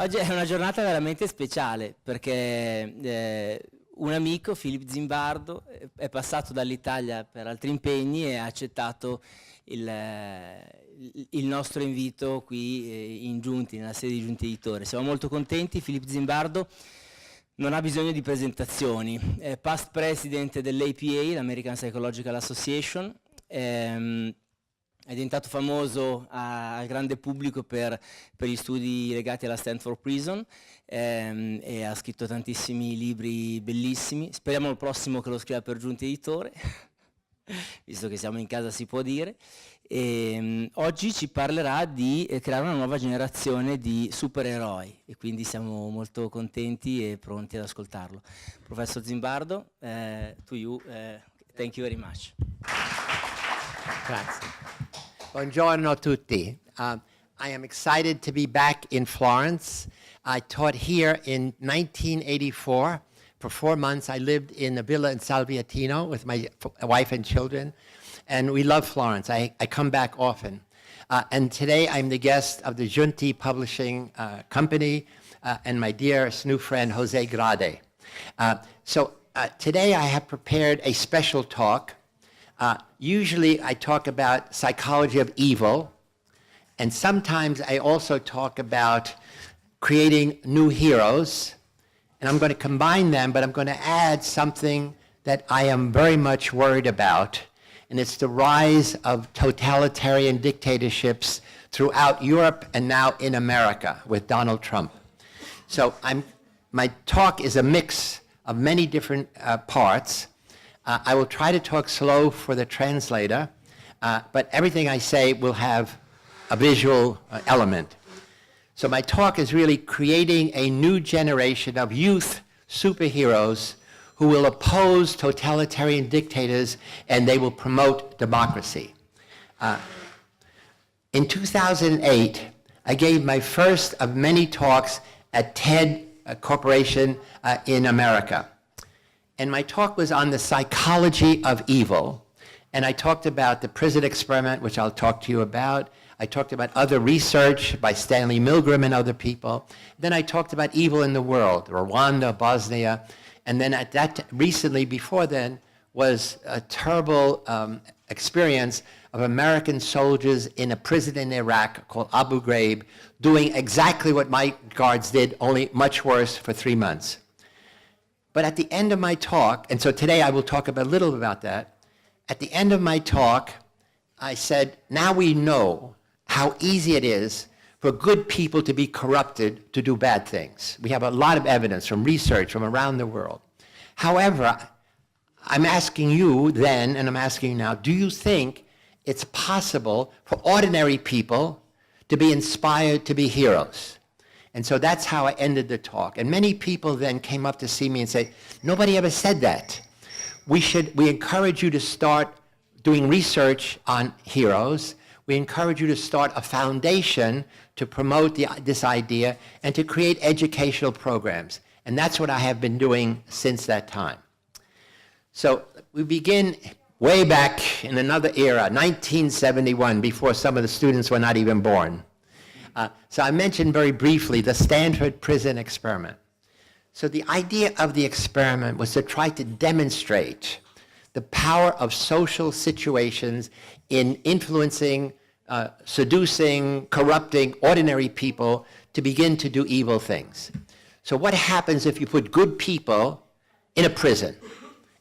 Oggi è una giornata veramente speciale perché un amico, Philip Zimbardo, è passato dall'Italia per altri impegni e ha accettato il nostro invito qui in Giunti, nella sede di Giunti Editore. Siamo molto contenti. Philip Zimbardo non ha bisogno di presentazioni, è past president dell'APA, l'American Psychological Association, è diventato famoso al grande pubblico per gli studi legati alla Standford Prison e ha scritto tantissimi libri bellissimi. Speriamo il prossimo che lo scriva per Giunti Editore, visto che siamo in casa si può dire. Oggi ci parlerà di creare una nuova generazione di supereroi e quindi siamo molto contenti e pronti ad ascoltarlo. Professor Zimbardo, to you, thank you very much. Grazie. Buongiorno a tutti. I am excited to be back in Florence. I taught here in 1984. For 4 months, I lived in a villa in Salviatino with my wife and children, and we love Florence. I come back often. And today, I'm the guest of the Giunti Publishing Company and my dear new friend, Jose Grade. Today, I have prepared a special talk. Usually I talk about psychology of evil, and sometimes I also talk about creating new heroes, and I'm going to combine them, but I'm going to add something that I am very much worried about, and it's the rise of totalitarian dictatorships throughout Europe and now in America with Donald Trump. So my talk is a mix of many different parts. I will try to talk slow for the translator, but everything I say will have a visual element. So my talk is really creating a new generation of youth superheroes who will oppose totalitarian dictators and they will promote democracy. In 2008, I gave my first of many talks at TED Corporation in America. And my talk was on the psychology of evil. And I talked about the prison experiment, which I'll talk to you about. I talked about other research by Stanley Milgram and other people. Then I talked about evil in the world, Rwanda, Bosnia. And then recently, before then, was a terrible experience of American soldiers in a prison in Iraq called Abu Ghraib doing exactly what my guards did, only much worse for 3 months. But at the end of my talk, and so today I will talk a little about that, at the end of my talk, I said, now we know how easy it is for good people to be corrupted to do bad things. We have a lot of evidence from research from around the world. However, I'm asking you then, and I'm asking you now, do you think it's possible for ordinary people to be inspired to be heroes? And so that's how I ended the talk. And many people then came up to see me and say, nobody ever said that. We encourage you to start doing research on heroes. We encourage you to start a foundation to promote this idea and to create educational programs. And that's what I have been doing since that time. So we begin way back in another era, 1971, before some of the students were not even born. So I mentioned very briefly the Standford prison experiment. So the idea of the experiment was to try to demonstrate the power of social situations in influencing, seducing, corrupting ordinary people to begin to do evil things. So what happens if you put good people in a prison?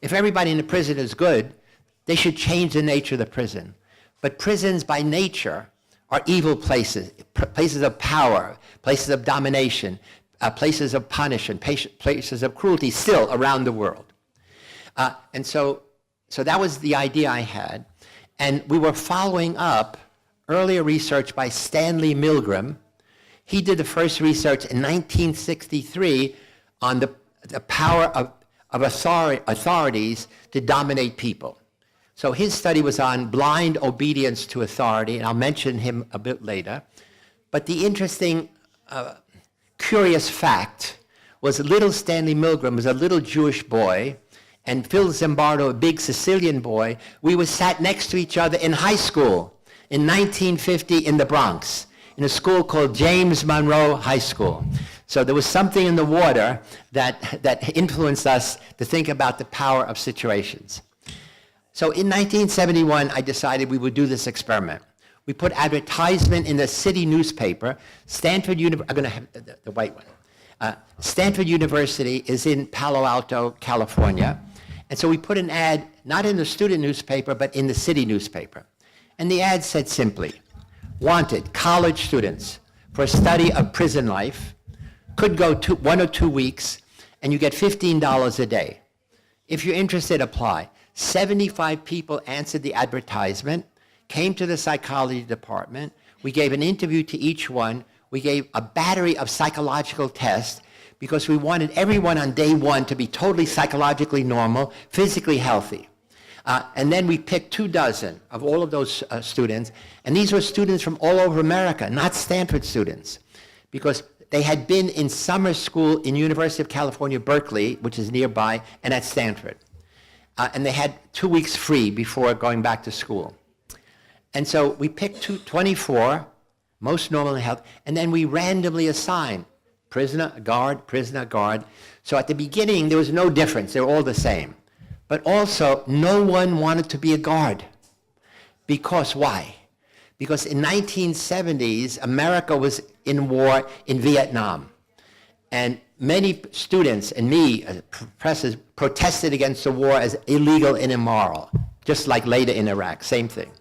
If everybody in the prison is good, they should change the nature of the prison. But prisons by nature are evil places, places of power, places of domination, places of punishment, places of cruelty still around the world. And so that was the idea I had. And we were following up earlier research by Stanley Milgram. He did the first research in 1963 on the power of authorities to dominate people. So his study was on blind obedience to authority, and I'll mention him a bit later. But the interesting, curious fact was little Stanley Milgram was a little Jewish boy, and Phil Zimbardo, a big Sicilian boy. We were sat next to each other in high school in 1950 in the Bronx, in a school called James Monroe High School. So there was something in the water that influenced us to think about the power of situations. So in 1971, I decided we would do this experiment. We put advertisement in the city newspaper. Stanford University, I'm going to have the white one. Stanford University is in Palo Alto, California. And so we put an ad, not in the student newspaper, but in the city newspaper. And the ad said simply, wanted college students for a study of prison life, could go 1 or 2 weeks, and you get $15 a day. If you're interested, apply. 75 people answered the advertisement, came to the psychology department. We gave an interview to each one. We gave a battery of psychological tests because we wanted everyone on day one to be totally psychologically normal, physically healthy. And then we picked 24 of all of those students, and these were students from all over America, not Stanford students, because they had been in summer school in University of California, Berkeley, which is nearby, and at Stanford. And they had 2 weeks free before going back to school. And so we picked 24, most normal in health, and then we randomly assigned prisoner, guard, prisoner, guard. So at the beginning, there was no difference. They were all the same. But also, no one wanted to be a guard. Because why? Because in 1970s, America was in war in Vietnam. And many students and me, as professors, protested against the war as illegal and immoral, just like later in Iraq, same thing.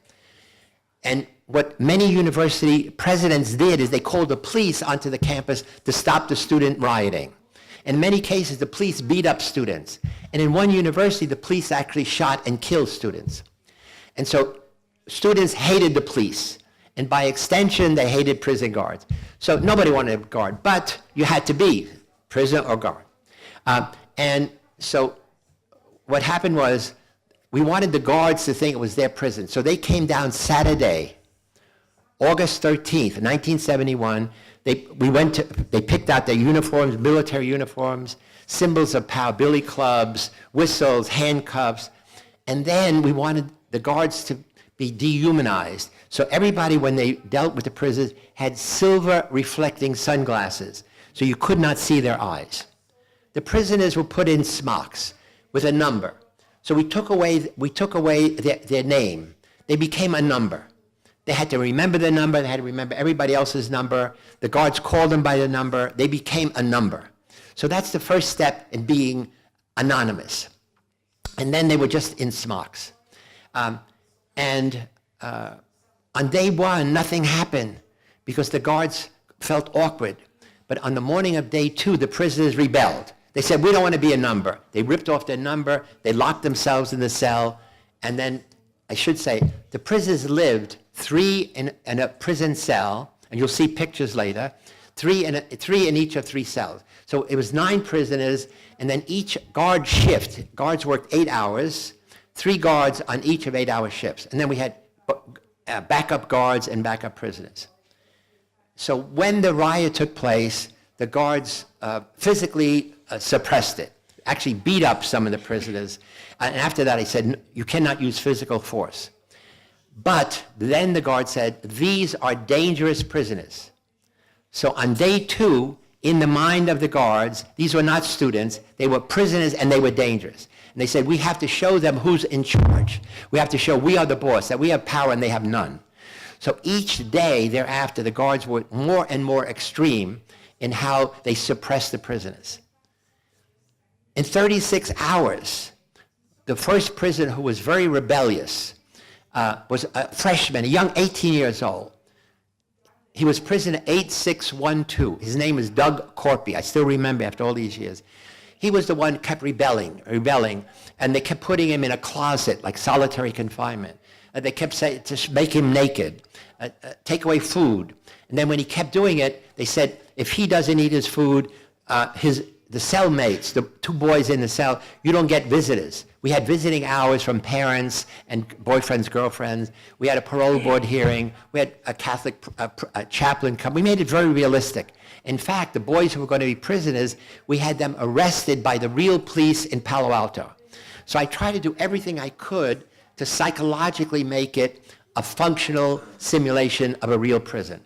And what many university presidents did is they called the police onto the campus to stop the student rioting. In many cases, the police beat up students. And in one university, the police actually shot and killed students. And so students hated the police. And by extension, they hated prison guards. So nobody wanted a guard, but you had to be prisoner or guard. And so what happened was we wanted the guards to think it was their prison. So they came down Saturday, August 13th, 1971. They picked out their uniforms, military uniforms, symbols of power, billy clubs, whistles, handcuffs. And then we wanted the guards to be dehumanized. So everybody, when they dealt with the prisoners, had silver reflecting sunglasses, so you could not see their eyes. The prisoners were put in smocks with a number. So we took away their name. They became a number. They had to remember the number. They had to remember everybody else's number. The guards called them by the number. They became a number. So that's the first step in being anonymous. And then they were just in smocks. On day one, nothing happened because the guards felt awkward. But on the morning of day two, the prisoners rebelled. They said, we don't want to be a number. They ripped off their number. They locked themselves in the cell. And then, I should say, the prisoners lived 3 in a prison cell, and you'll see pictures later, 3 in each of 3 cells. So it was 9 prisoners, and then each guard shift, guards worked 8 hours, 3 guards on each of 8-hour shifts. And then we had backup guards and backup prisoners. So when the riot took place, the guards physically suppressed it, actually beat up some of the prisoners. And after that, he said, you cannot use physical force. But then the guard said, these are dangerous prisoners. So on day 2, in the mind of the guards, these were not students, they were prisoners and they were dangerous. And they said, we have to show them who's in charge. We have to show we are the boss, that we have power and they have none. So each day thereafter, the guards were more and more extreme in how they suppressed the prisoners. In 36 hours, the first prisoner who was very rebellious was a freshman, a young 18 years old. He was prisoner 8612. His name is Doug Corpy. I still remember after all these years. He was the one who kept rebelling, and they kept putting him in a closet, like solitary confinement. They kept saying, to make him naked, take away food. And then when he kept doing it, they said, if he doesn't eat his food, the cellmates, the 2 boys in the cell, you don't get visitors. We had visiting hours from parents and boyfriends, girlfriends. We had a parole board hearing. We had a Catholic chaplain come. We made it very realistic. In fact, the boys who were going to be prisoners, we had them arrested by the real police in Palo Alto. So I tried to do everything I could to psychologically make it a functional simulation of a real prison.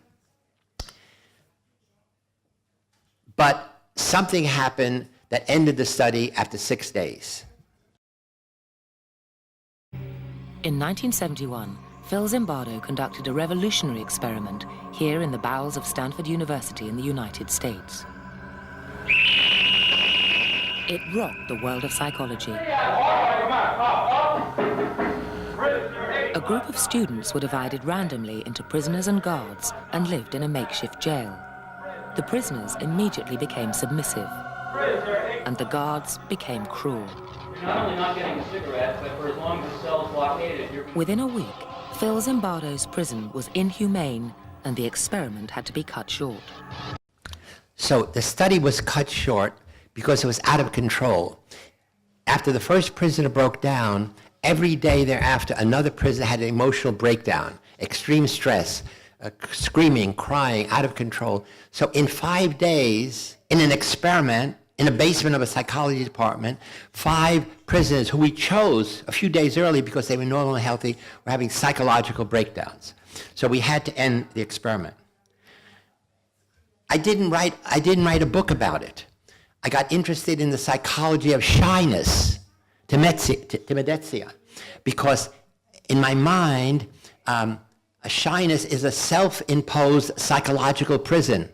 but something happened that ended the study after 6 days. In 1971, Phil Zimbardo conducted a revolutionary experiment here in the bowels of Standford University in the United States. It rocked the world of psychology. A group of students were divided randomly into prisoners and guards and lived in a makeshift jail. The prisoners immediately became submissive, and the guards became cruel. You're not only not getting a cigarette, but for as long as the cell's blockaded, you're... Within a week, Phil Zimbardo's prison was inhumane, and the experiment had to be cut short. So the study was cut short because it was out of control. After the first prisoner broke down, every day thereafter, another prisoner had an emotional breakdown, extreme stress, screaming, crying, out of control. So in 5 days, in an experiment, in the basement of a psychology department, 5 prisoners who we chose a few days early because they were normal and healthy were having psychological breakdowns. So we had to end the experiment. I didn't write a book about it. I got interested in the psychology of shyness, timidezia, because in my mind, a shyness is a self-imposed psychological prison.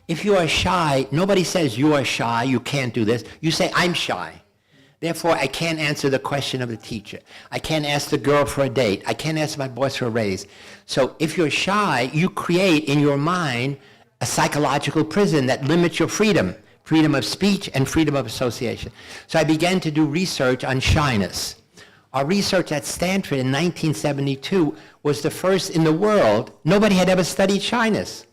If you are shy, nobody says you are shy, you can't do this. You say, I'm shy. Therefore, I can't answer the question of the teacher. I can't ask the girl for a date. I can't ask my boss for a raise. So if you're shy, you create in your mind a psychological prison that limits your freedom of speech and freedom of association. So I began to do research on shyness. Our research at Stanford in 1972 was the first in the world. Nobody had ever studied shyness.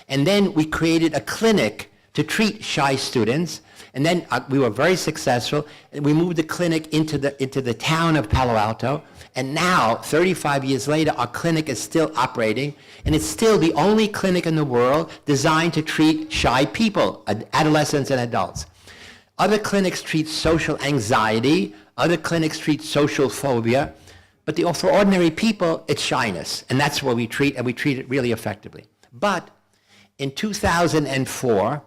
And then we created a clinic to treat shy students. And then we were very successful. And we moved the clinic into the town of Palo Alto. And now, 35 years later, our clinic is still operating. And it's still the only clinic in the world designed to treat shy people, adolescents and adults. Other clinics treat social anxiety. Other clinics treat social phobia. But for ordinary people, it's shyness. And that's what we treat, and we treat it really effectively. But in 2004,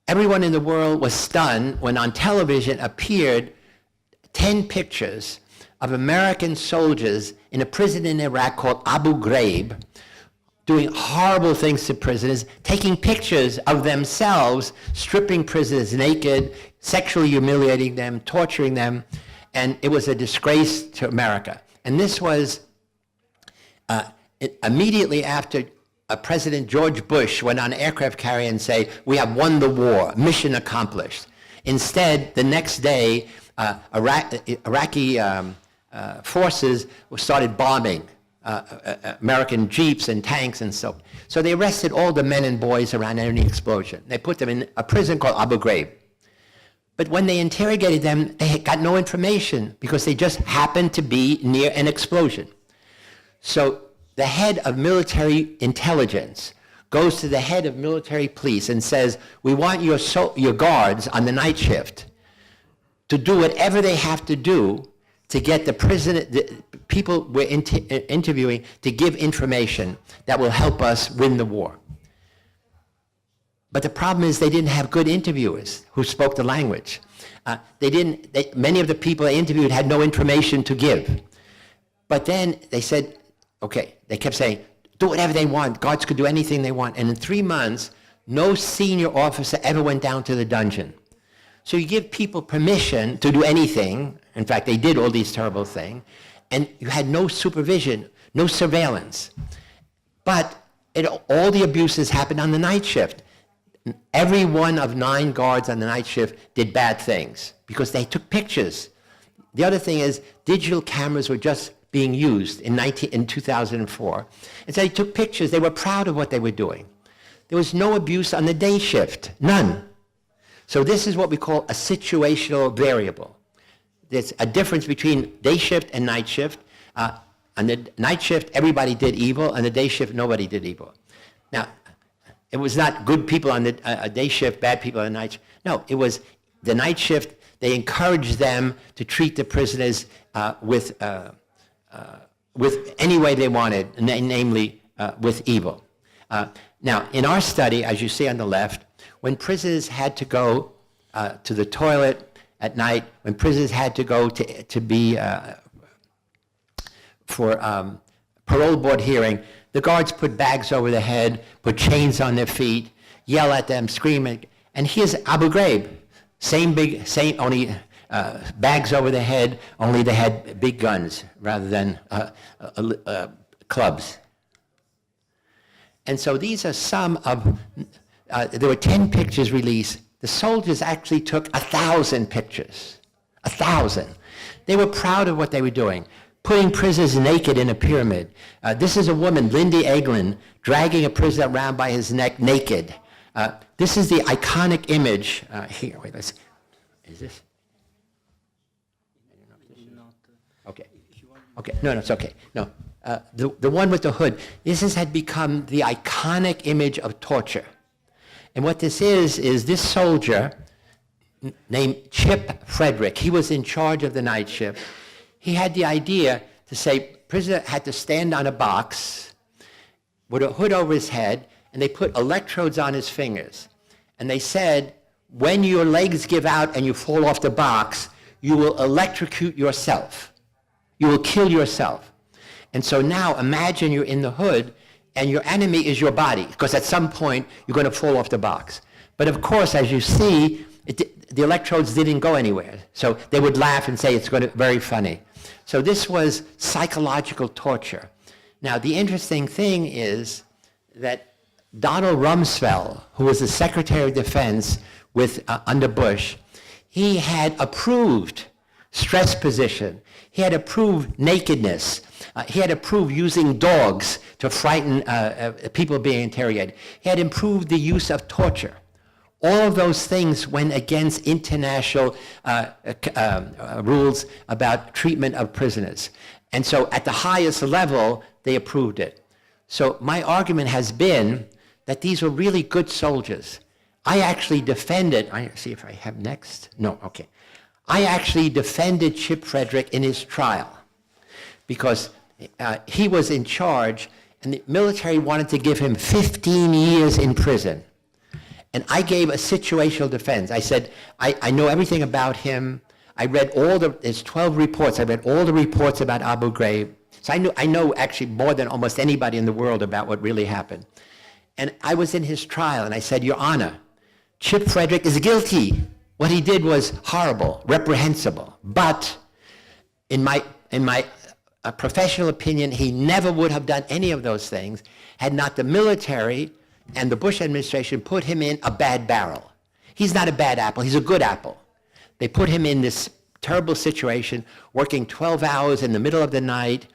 everyone in the world was stunned when on television appeared 10 pictures of American soldiers in a prison in Iraq called Abu Ghraib, doing horrible things to prisoners, taking pictures of themselves, stripping prisoners naked, sexually humiliating them, torturing them, and it was a disgrace to America. And this was immediately after President George Bush went on an aircraft carrier and say, we have won the war, mission accomplished. Instead, the next day, Iraqi forces started bombing American jeeps and tanks and so on. So they arrested all the men and boys around any explosion. They put them in a prison called Abu Ghraib. But when they interrogated them, they got no information because they just happened to be near an explosion. So the head of military intelligence goes to the head of military police and says, we want your guards on the night shift to do whatever they have to do to get the people we're interviewing to give information that will help us win the war. But the problem is they didn't have good interviewers who spoke the language. Many of the people they interviewed had no information to give. But then they said, okay, they kept saying, do whatever they want. Guards could do anything they want. And in 3 months, no senior officer ever went down to the dungeon. So you give people permission to do anything. In fact, they did all these terrible things. And you had no supervision, no surveillance. But all the abuses happened on the night shift. Every one of 9 guards on the night shift did bad things because they took pictures. The other thing is digital cameras were just being used in 2004. And so they took pictures. They were proud of what they were doing. There was no abuse on the day shift, none. So this is what we call a situational variable. There's a difference between day shift and night shift. On the night shift, everybody did evil. On the day shift, nobody did evil. Now, it was not good people on the day shift, bad people on the night shift. No, it was the night shift. They encouraged them to treat the prisoners with any way they wanted, namely with evil. Now, in our study, as you see on the left, when prisoners had to go to the toilet at night, when prisoners had to go to be for parole board hearing, the guards put bags over their head, put chains on their feet, yell at them, screaming. And here's Abu Ghraib, only bags over their head, only they had big guns rather than clubs. And so these are some of, there were 10 pictures released. The soldiers actually took 1,000 pictures, 1,000. They were proud of what they were doing, putting prisoners naked in a pyramid. This is a woman, Lindy Eglin, dragging a prisoner around by his neck naked. This is the iconic image. Here, wait, let's, is this? Okay. Okay, no, it's okay. No, the one with the hood. This had become the iconic image of torture. And what this is this soldier named Chip Frederick. He was in charge of the night shift. He had the idea to say, prisoner had to stand on a box with a hood over his head, and they put electrodes on his fingers. And they said, when your legs give out and you fall off the box, you will electrocute yourself. You will kill yourself. And so now imagine you're in the hood and your enemy is your body, because at some point you're going to fall off the box. But of course, as you see, the electrodes didn't go anywhere. So they would laugh and say it's very funny. So this was psychological torture. Now, the interesting thing is that Donald Rumsfeld, who was the Secretary of Defense under Bush, he had approved stress position. He had approved nakedness. He had approved using dogs to frighten people being interrogated. He had improved the use of torture. All of those things went against international rules about treatment of prisoners. And so at the highest level, they approved it. So my argument has been that these were really good soldiers. I actually defended, see if I have next. No, okay. I actually defended Chip Frederick in his trial because he was in charge and the military wanted to give him 15 years in prison. And I gave a situational defense. I said, I know everything about him. I read there's 12 reports. I read all the reports about Abu Ghraib. So I know actually more than almost anybody in the world about what really happened. And I was in his trial and I said, Your Honor, Chip Frederick is guilty. What he did was horrible, reprehensible. But in my professional opinion, he never would have done any of those things had not the military and the Bush administration put him in a bad barrel. He's not a bad apple, he's a good apple. They put him in this terrible situation, working 12 hours in the middle of the night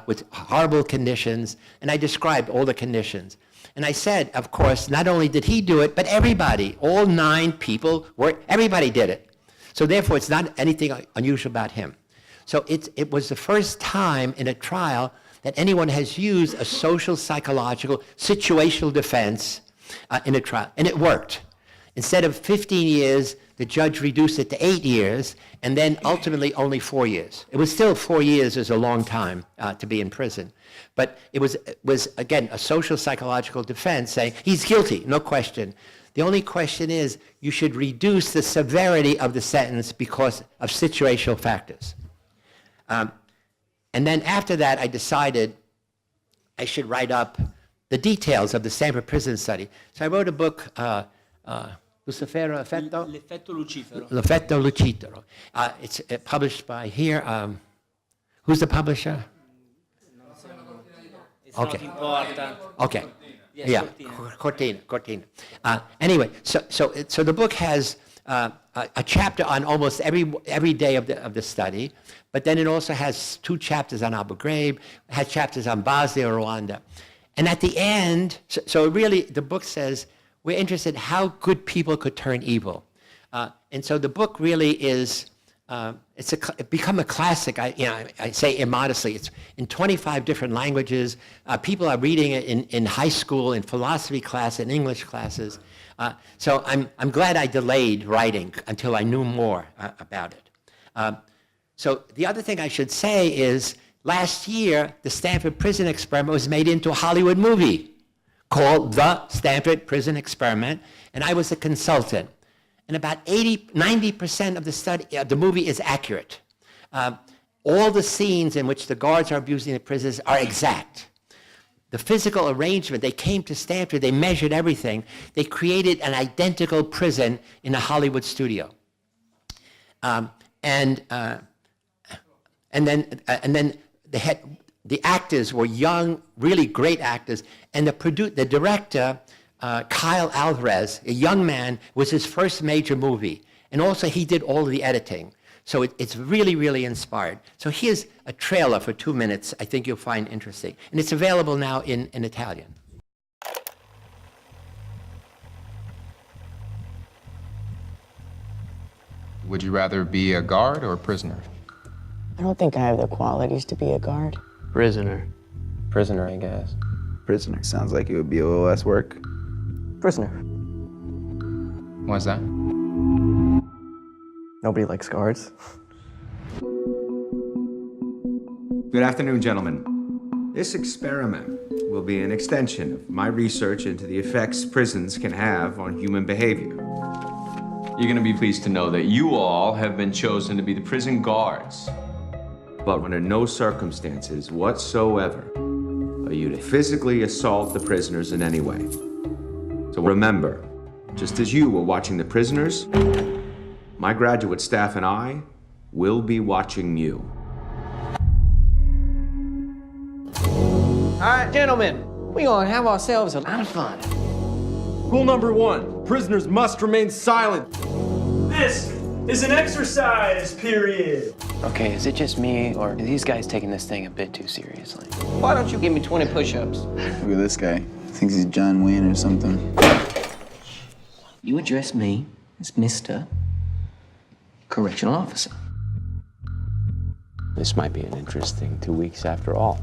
with horrible conditions, and I described all the conditions. And I said, of course, not only did he do it, but everybody, all 9 people, everybody did it. So therefore, it's not anything unusual about him. So it was the first time in a trial that anyone has used a social, psychological, situational defense in a trial. And it worked. Instead of 15 years, the judge reduced it to 8 years, and then ultimately only 4 years. It was still 4 years is a long time to be in prison. But it was, again, a social, psychological defense saying, he's guilty, no question. The only question is, you should reduce the severity of the sentence because of situational factors. And then after that, I decided I should write up the details of the Stanford prison study. So I wrote a book, Lucifero Effetto? L'effetto Lucifero. L'effetto Lucifero. It's published by here. Who's the publisher? It's not important. Okay. Yes, Yeah, Cortina. Cortina. Anyway, so the book has a chapter on almost every day of the study, but then it also has 2 chapters on Abu Ghraib, it has chapters on Bosnia, Rwanda. And at the end, so really the book says, we're interested in how good people could turn evil. And so the book really is, it's become a classic. I say immodestly. It's in 25 different languages. People are reading it in high school, in philosophy class, in English classes. So I'm glad I delayed writing until I knew more about it. So the other thing I should say is, last year, the Stanford prison experiment was made into a Hollywood movie called The Stanford Prison Experiment, and I was a consultant. And about 90% of the movie is accurate. All the scenes in which the guards are abusing the prisoners are exact. The physical arrangement, they came to Stanford, they measured everything. They created an identical prison in a Hollywood studio. And then the actors were young, really great actors, and the director, Kyle Alvarez, a young man, was his first major movie. And also he did all of the editing. So it's really, really inspired. So here's a trailer for 2 minutes I think you'll find interesting. And it's available now in Italian. Would you rather be a guard or a prisoner? I don't think I have the qualities to be a guard. Prisoner. Prisoner, I guess. Prisoner. Sounds like it would be a little less work. Prisoner. Why's that? Nobody likes guards. Good afternoon, gentlemen. This experiment will be an extension of my research into the effects prisons can have on human behavior. You're going to be pleased to know that you all have been chosen to be the prison guards. But under no circumstances whatsoever are you to physically assault the prisoners in any way. So remember, just as you were watching the prisoners, my graduate staff and I will be watching you. All right, gentlemen, we're gonna have ourselves a lot of fun. Rule number 1, prisoners must remain silent. This is an exercise period. Okay, is it just me, or are these guys taking this thing a bit too seriously? Why don't you give me 20 push-ups? Look at this guy. Thinks he's John Wayne or something. You address me as Mr. Correctional Officer. This might be an interesting 2 weeks after all.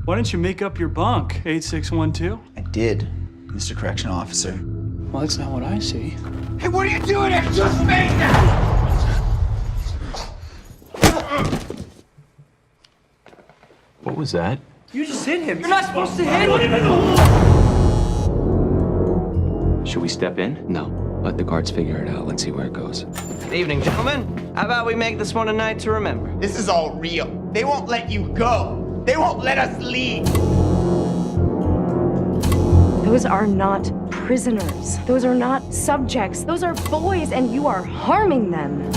Why don't you make up your bunk, 8612? I did, Mr. Correctional Officer. Well, that's not what I see. Hey, what are you doing? It's just me now! What was that? You just hit him. You're not supposed to hit him. Should we step in? No, let the guards figure it out. Let's see where it goes. Good evening, gentlemen. How about we make this one a night to remember? This is all real. They won't let you go. They won't let us leave. Those are not prisoners. Those are not subjects. Those are boys, and you are harming them.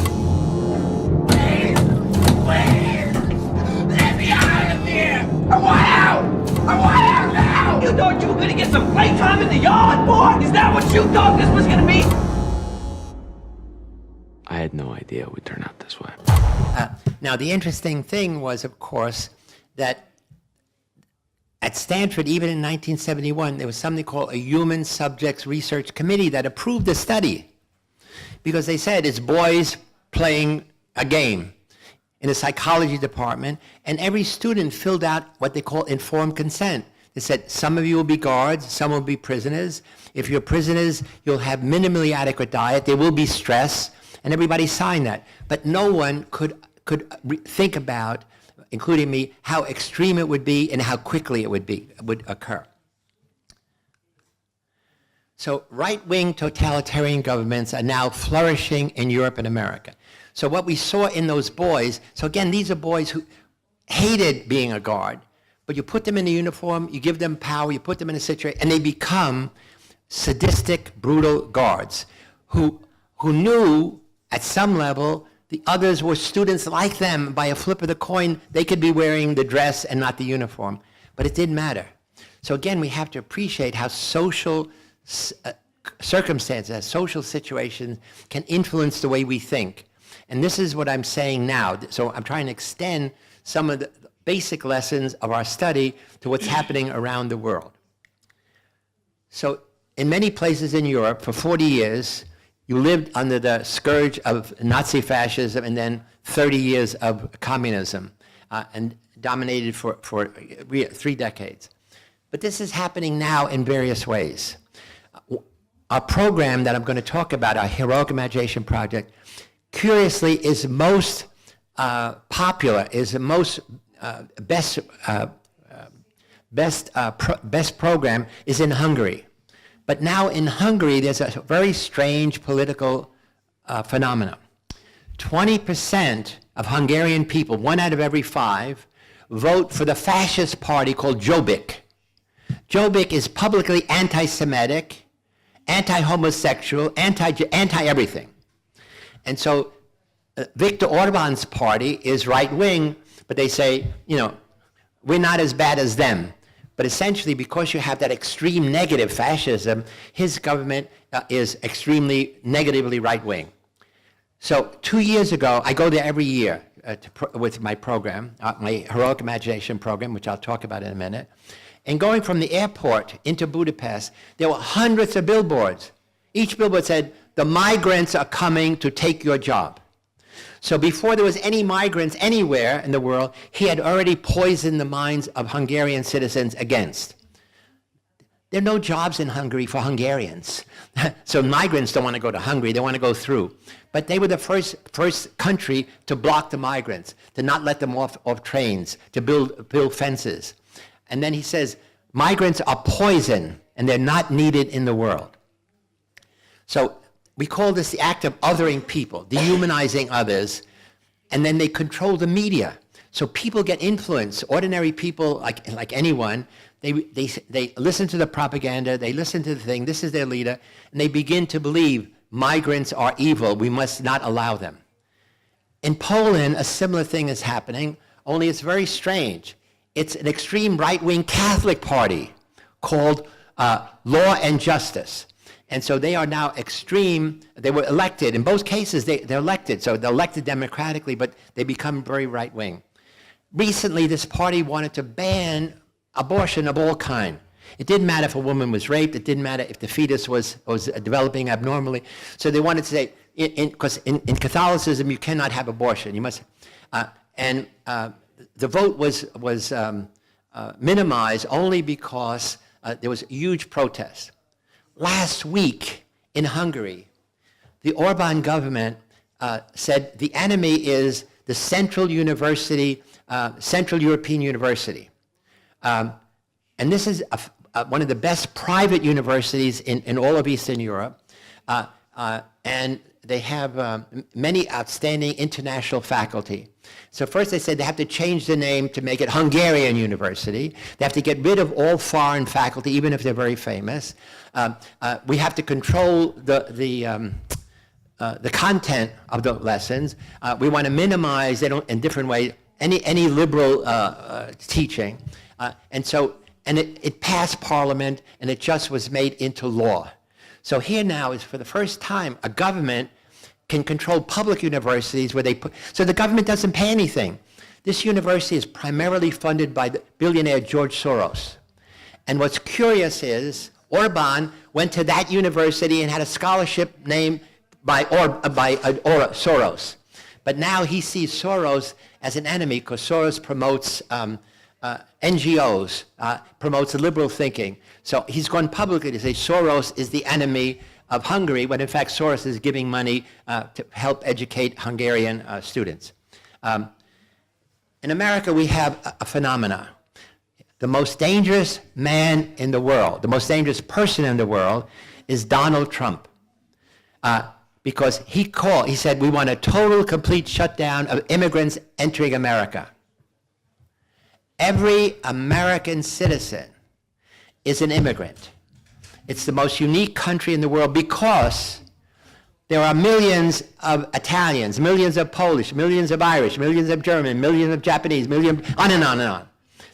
Please! Let me out of here! I want out! I want out now! You thought you were gonna get some playtime in the yard, boy? Is that what you thought this was gonna be? I had no idea it would turn out this way. Now, the interesting thing was, of course, that at Stanford, even in 1971, there was something called a Human Subjects Research Committee that approved the study because they said it's boys playing a game in a psychology department, and every student filled out what they call informed consent. They said, some of you will be guards, some will be prisoners. If you're prisoners, you'll have minimally adequate diet, there will be stress, and everybody signed that. But no one could think about, including me, how extreme it would be and how quickly it would occur. So right-wing totalitarian governments are now flourishing in Europe and America. So what we saw in those boys, so again, these are boys who hated being a guard, but you put them in a uniform, you give them power, you put them in a situation, and they become sadistic, brutal guards who knew at some level the others were students like them. By a flip of the coin, they could be wearing the dress and not the uniform, but it didn't matter. So again, we have to appreciate how social circumstances, social situations can influence the way we think. And this is what I'm saying now. So I'm trying to extend some of the basic lessons of our study to what's happening around the world. So in many places in Europe, for 40 years, you lived under the scourge of Nazi fascism and then 30 years of communism, and dominated for 3 decades. But this is happening now in various ways. Our program that I'm going to talk about, our Heroic Imagination Project, curiously is most popular, is the most best program is in Hungary. But now in Hungary, there's a very strange political phenomenon. 20% of Hungarian people, 1 out of every 5, vote for the fascist party called Jobbik. Jobbik is publicly anti-Semitic, anti-homosexual, anti-everything. And so Viktor Orban's party is right-wing, but they say, you know, we're not as bad as them. But essentially, because you have that extreme negative fascism, his government is extremely negatively right-wing. So 2 years ago, I go there every year with my program, my Heroic Imagination program, which I'll talk about in a minute. And going from the airport into Budapest, there were hundreds of billboards. Each billboard said, the migrants are coming to take your job. So before there was any migrants anywhere in the world, he had already poisoned the minds of Hungarian citizens against. There are no jobs in Hungary for Hungarians. So migrants don't want to go to Hungary, they want to go through. But they were the first country to block the migrants, to not let them off trains, to build fences. And then he says, migrants are poison and they're not needed in the world. So we call this the act of othering people, dehumanizing others, and then they control the media. So people get influenced. Ordinary people, like anyone, they listen to the propaganda, they listen to the thing, this is their leader, and they begin to believe migrants are evil, we must not allow them. In Poland, a similar thing is happening, only it's very strange. It's an extreme right-wing Catholic party called Law and Justice. And so they are now extreme. They were elected. In both cases, they're elected. So they're elected democratically, but they become very right-wing. Recently, this party wanted to ban abortion of all kind. It didn't matter if a woman was raped. It didn't matter if the fetus was developing abnormally. So they wanted to say, because in Catholicism, you cannot have abortion. You must, the vote was minimized only because there was a huge protest. Last week in Hungary, the Orban government said the enemy is the Central University, Central European University. And this is one of the best private universities in all of Eastern Europe. And they have many outstanding international faculty. So first they said they have to change the name to make it Hungarian University. They have to get rid of all foreign faculty, even if they're very famous. We have to control the content of the lessons. We want to minimize, in different ways, any liberal teaching. And it passed Parliament, and it just was made into law. So here now is, for the first time, a government can control public universities where they put, so the government doesn't pay anything. This university is primarily funded by the billionaire George Soros. And what's curious is, Orban went to that university and had a scholarship named by Soros. But now he sees Soros as an enemy because Soros promotes NGOs, promotes liberal thinking. So he's gone publicly to say Soros is the enemy of Hungary, when in fact Soros is giving money to help educate Hungarian students. In America, we have a phenomena. The most dangerous man in the world, the most dangerous person in the world is Donald Trump. Because he said, we want a total, complete shutdown of immigrants entering America. Every American citizen is an immigrant. It's the most unique country in the world because there are millions of Italians, millions of Polish, millions of Irish, millions of German, millions of Japanese, on and on and on.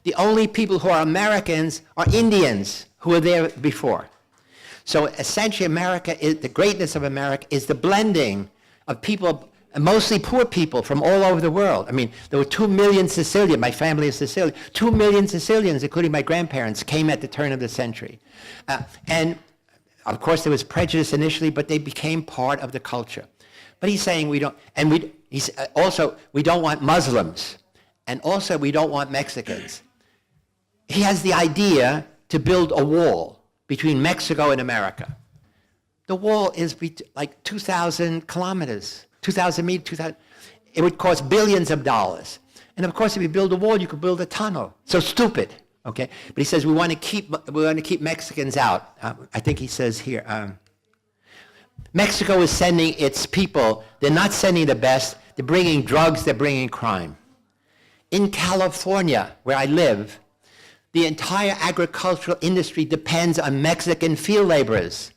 The only people who are Americans are Indians who were there before. So essentially the greatness of America is the blending of people, mostly poor people from all over the world. I mean, there were 2 million Sicilians, my family is Sicilian, 2 million Sicilians, including my grandparents, came at the turn of the century. And of course there was prejudice initially, but they became part of the culture. But he's saying we don't want Muslims, and also we don't want Mexicans. He has the idea to build a wall between Mexico and America. The wall is like 2,000 kilometers. 2,000 meters, 2,000, it would cost billions of dollars. And of course, if you build a wall, you could build a tunnel. So stupid, okay? But he says we want to keep Mexicans out. I think he says here, Mexico is sending its people. They're not sending the best. They're bringing drugs. They're bringing crime. In California, where I live, the entire agricultural industry depends on Mexican field laborers.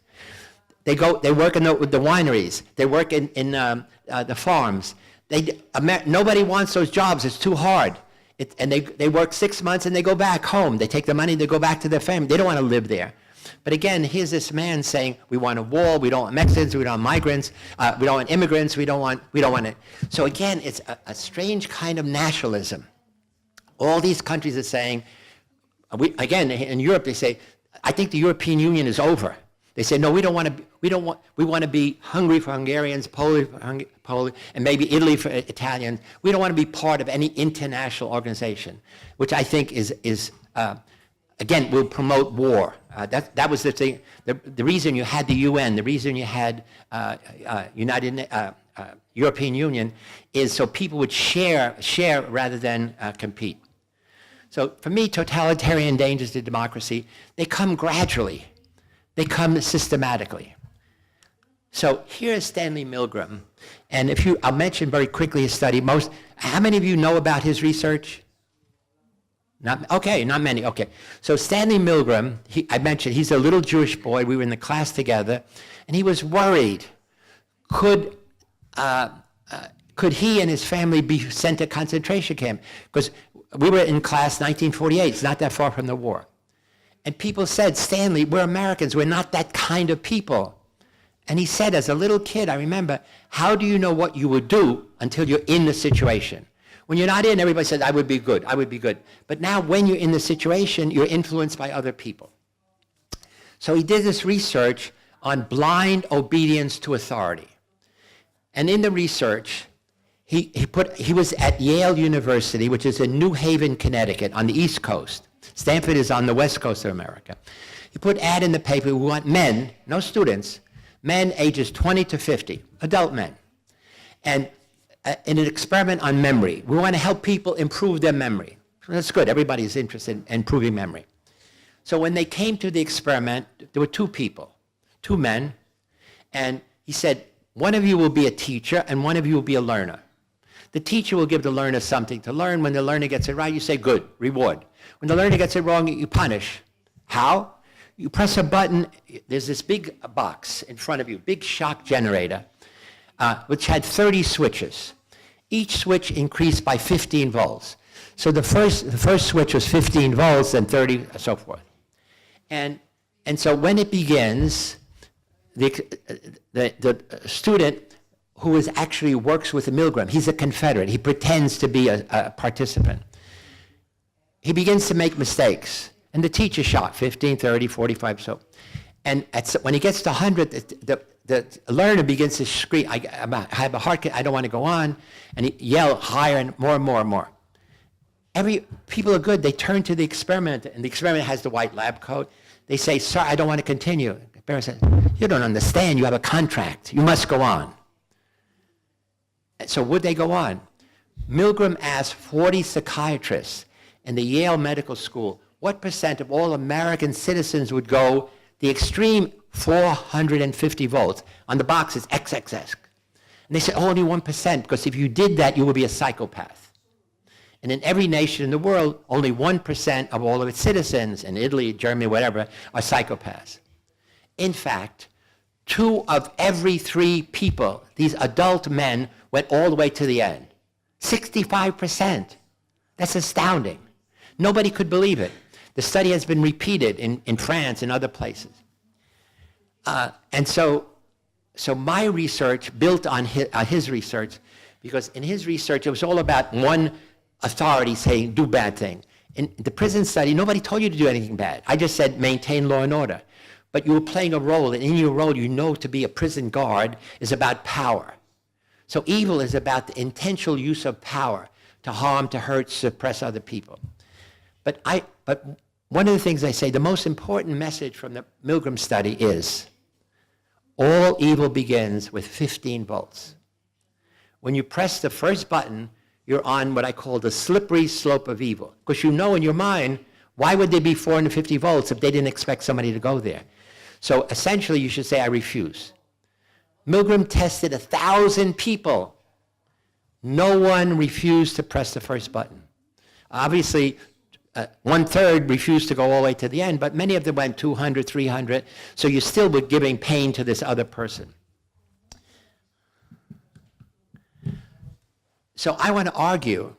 They work in the wineries. They work in the farms. Nobody wants those jobs. It's too hard. And they work 6 months and they go back home. They take the money, they go back to their family. They don't want to live there. But again, here's this man saying, we want a wall, we don't want Mexicans, we don't want migrants, we don't want immigrants, we don't want it. So again, it's a strange kind of nationalism. All these countries are saying, again, in Europe, they say, I think the European Union is over. They say, no, we want to be Hungary for Hungarians, Polish and maybe Italy for Italians. We don't want to be part of any international organization, which I think is again, will promote war. That was the thing. The reason you had the UN, the reason you had European Union, is so people would share rather than compete. So for me, totalitarian dangers to democracy, they come gradually. They come systematically. So here's Stanley Milgram. And I'll mention very quickly his study. How many of you know about his research? Not many, okay. So Stanley Milgram, I mentioned, he's a little Jewish boy. We were in the class together, and he was worried. Could he and his family be sent to concentration camp? Because we were in class 1948, it's not that far from the war. And people said, Stanley, we're Americans, we're not that kind of people. And he said, as a little kid, I remember, how do you know what you would do until you're in the situation? When you're not in, everybody says, I would be good. But now when you're in the situation, you're influenced by other people. So he did this research on blind obedience to authority. And in the research, he was at Yale University, which is in New Haven, Connecticut, on the East Coast. Stanford is on the West Coast of America. He put ad in the paper, we want men, no students, men ages 20 to 50, adult men. And in an experiment on memory, we want to help people improve their memory. That's good, everybody's interested in improving memory. So when they came to the experiment, there were two people, two men, and he said, one of you will be a teacher and one of you will be a learner. The teacher will give the learner something to learn. When the learner gets it right, you say, good, reward. When the learner gets it wrong, you punish. How? You press a button. There's this big box in front of you, big shock generator, which had 30 switches. Each switch increased by 15 volts. So the first switch was 15 volts, and 30, so forth. And so when it begins, the student who actually works with Milgram, he's a Confederate. He pretends to be a participant. He begins to make mistakes. And the teacher shot 15, 30, 45, so. And when he gets to 100, the learner begins to scream, I have a heart, I don't want to go on. And he yell higher and more and more and more. People are good. They turn to the experimenter, and the experimenter has the white lab coat. They say, sir, I don't want to continue. The parent says, you don't understand. You have a contract. You must go on. And so would they go on? Milgram asked 40 psychiatrists in the Yale Medical School, what percent of all American citizens would go the extreme 450 volts? On the box it's XXX. And they said only 1%, because if you did that, you would be a psychopath. And in every nation in the world, only 1% of all of its citizens, in Italy, Germany, whatever, are psychopaths. In fact, 2 of every 3 people, these adult men, went all the way to the end. 65%. That's astounding. Nobody could believe it. The study has been repeated in France and other places. And so my research built on his research, because in his research, it was all about one authority saying, do bad thing. In the prison study, nobody told you to do anything bad. I just said, maintain law and order. But you were playing a role, and in your role, you know to be a prison guard is about power. So evil is about the intentional use of power to harm, to hurt, suppress other people. But one of the things I say, the most important message from the Milgram study is, all evil begins with 15 volts. When you press the first button, you're on what I call the slippery slope of evil. Because you know in your mind, Why would there be 450 volts if they didn't expect somebody to go there? So essentially, you should say, I refuse. Milgram tested 1,000 people. No one refused to press the first button. Obviously, 1/3 refused to go all the way to the end, but many of them went 200, 300, so you still were giving pain to this other person. So I want to argue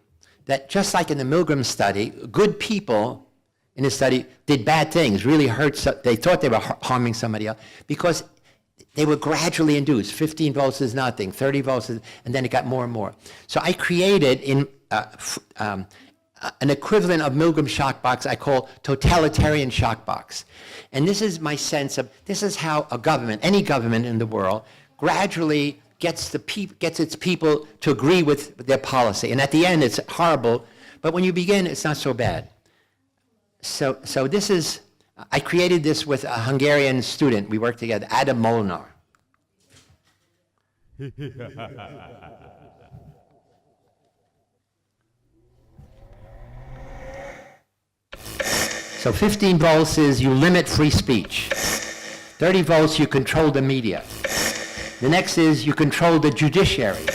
that just like in the Milgram study, good people in the study did bad things, really hurt, they thought they were harming somebody else, because they were gradually induced. 15 volts is nothing, 30 volts is, and then it got more and more. So I created an equivalent of Milgram shock box I call totalitarian shock box. And this is my sense of, this is how a government, any government in the world, gradually gets its people to agree with their policy. And at the end, it's horrible, but when you begin, it's not so bad. So this is, I created this with a Hungarian student. We worked together, Adam Molnar. So 15 volts is you limit free speech. 30 volts, you control the media. The next is you control the judiciary.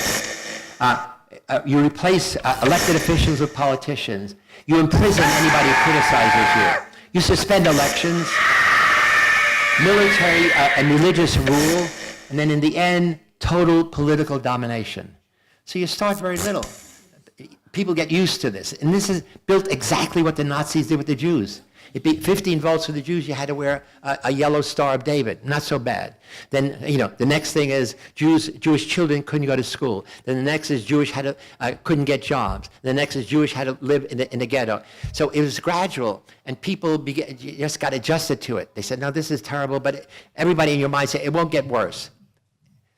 You replace elected officials with politicians. You imprison anybody who criticizes you. You suspend elections, military and religious rule, and then in the end, total political domination. So you start very little. People get used to this. And this is built exactly what the Nazis did with the Jews. It'd be 15 volts for the Jews, you had to wear a yellow Star of David. Not so bad. Then, the next thing is Jewish children couldn't go to school. Then the next is Jewish couldn't get jobs. The next is Jewish had to live in the ghetto. So it was gradual, and people just got adjusted to it. They said, no, this is terrible, but everybody in your mind said, it won't get worse.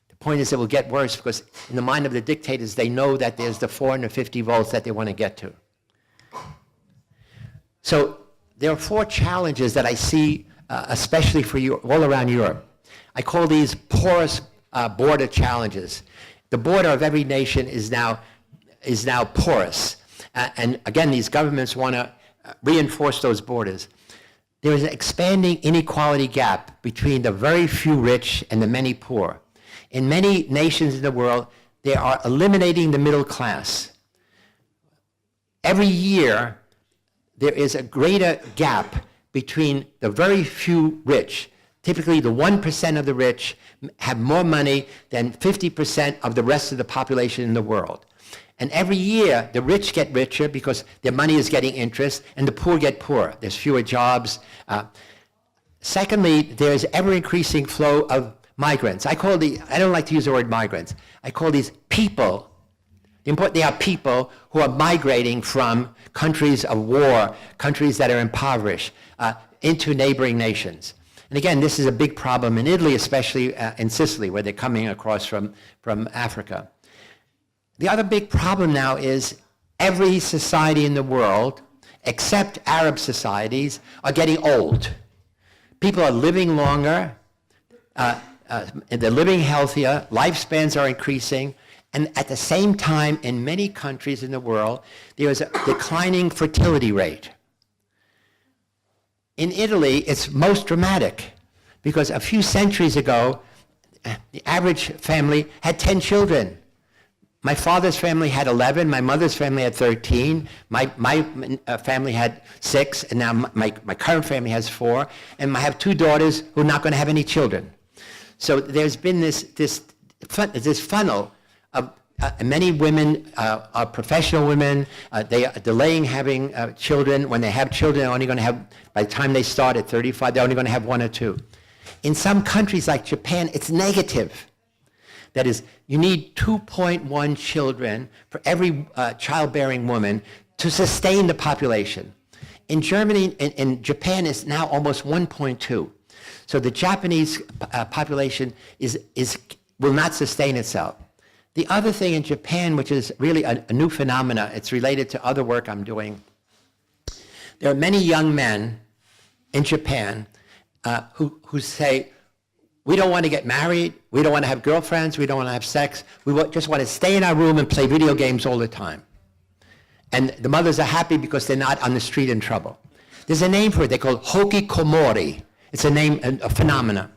The point is it will get worse because in the mind of the dictators, they know that there's the 450 volts that they want to get to. So there are 4 challenges that I see, especially for you, all around Europe. I call these porous border challenges. The border of every nation is now porous. And again, these governments want to reinforce those borders. There is an expanding inequality gap between the very few rich and the many poor. In many nations in the world, they are eliminating the middle class. Every year, there is a greater gap between the very few rich. Typically, the 1% of the rich have more money than 50% of the rest of the population in the world. And every year, the rich get richer because their money is getting interest, and the poor get poorer. There's fewer jobs. Secondly, there's ever-increasing flow of migrants. I don't like to use the word migrants. I call these people. They are people who are migrating from countries of war, countries that are impoverished, into neighboring nations. And again, this is a big problem in Italy, especially in Sicily, where they're coming across from Africa. The other big problem now is every society in the world, except Arab societies, are getting old. People are living longer, they're living healthier, lifespans are increasing, and at the same time, in many countries in the world, there is a declining fertility rate. In Italy, it's most dramatic, because a few centuries ago, the average family had 10 children. My father's family had 11, my mother's family had 13, my family had 6, and now my current family has 4, and I have 2 daughters who are not going to have any children. So there's been this funnel of many women are professional women. They are delaying having children. When they have children, they're only going to have, by the time they start at 35, they're only going to have 1 or 2. In some countries like Japan, it's negative. That is, you need 2.1 children for every childbearing woman to sustain the population. In Germany, in Japan, it's now almost 1.2. So the Japanese population will not sustain itself. The other thing in Japan, which is really a new phenomena, it's related to other work I'm doing. There are many young men in Japan who say, we don't want to get married, we don't want to have girlfriends, we don't want to have sex, just want to stay in our room and play video games all the time. And the mothers are happy because they're not on the street in trouble. There's a name for it. They call it hikikomori. It's a name, a phenomena.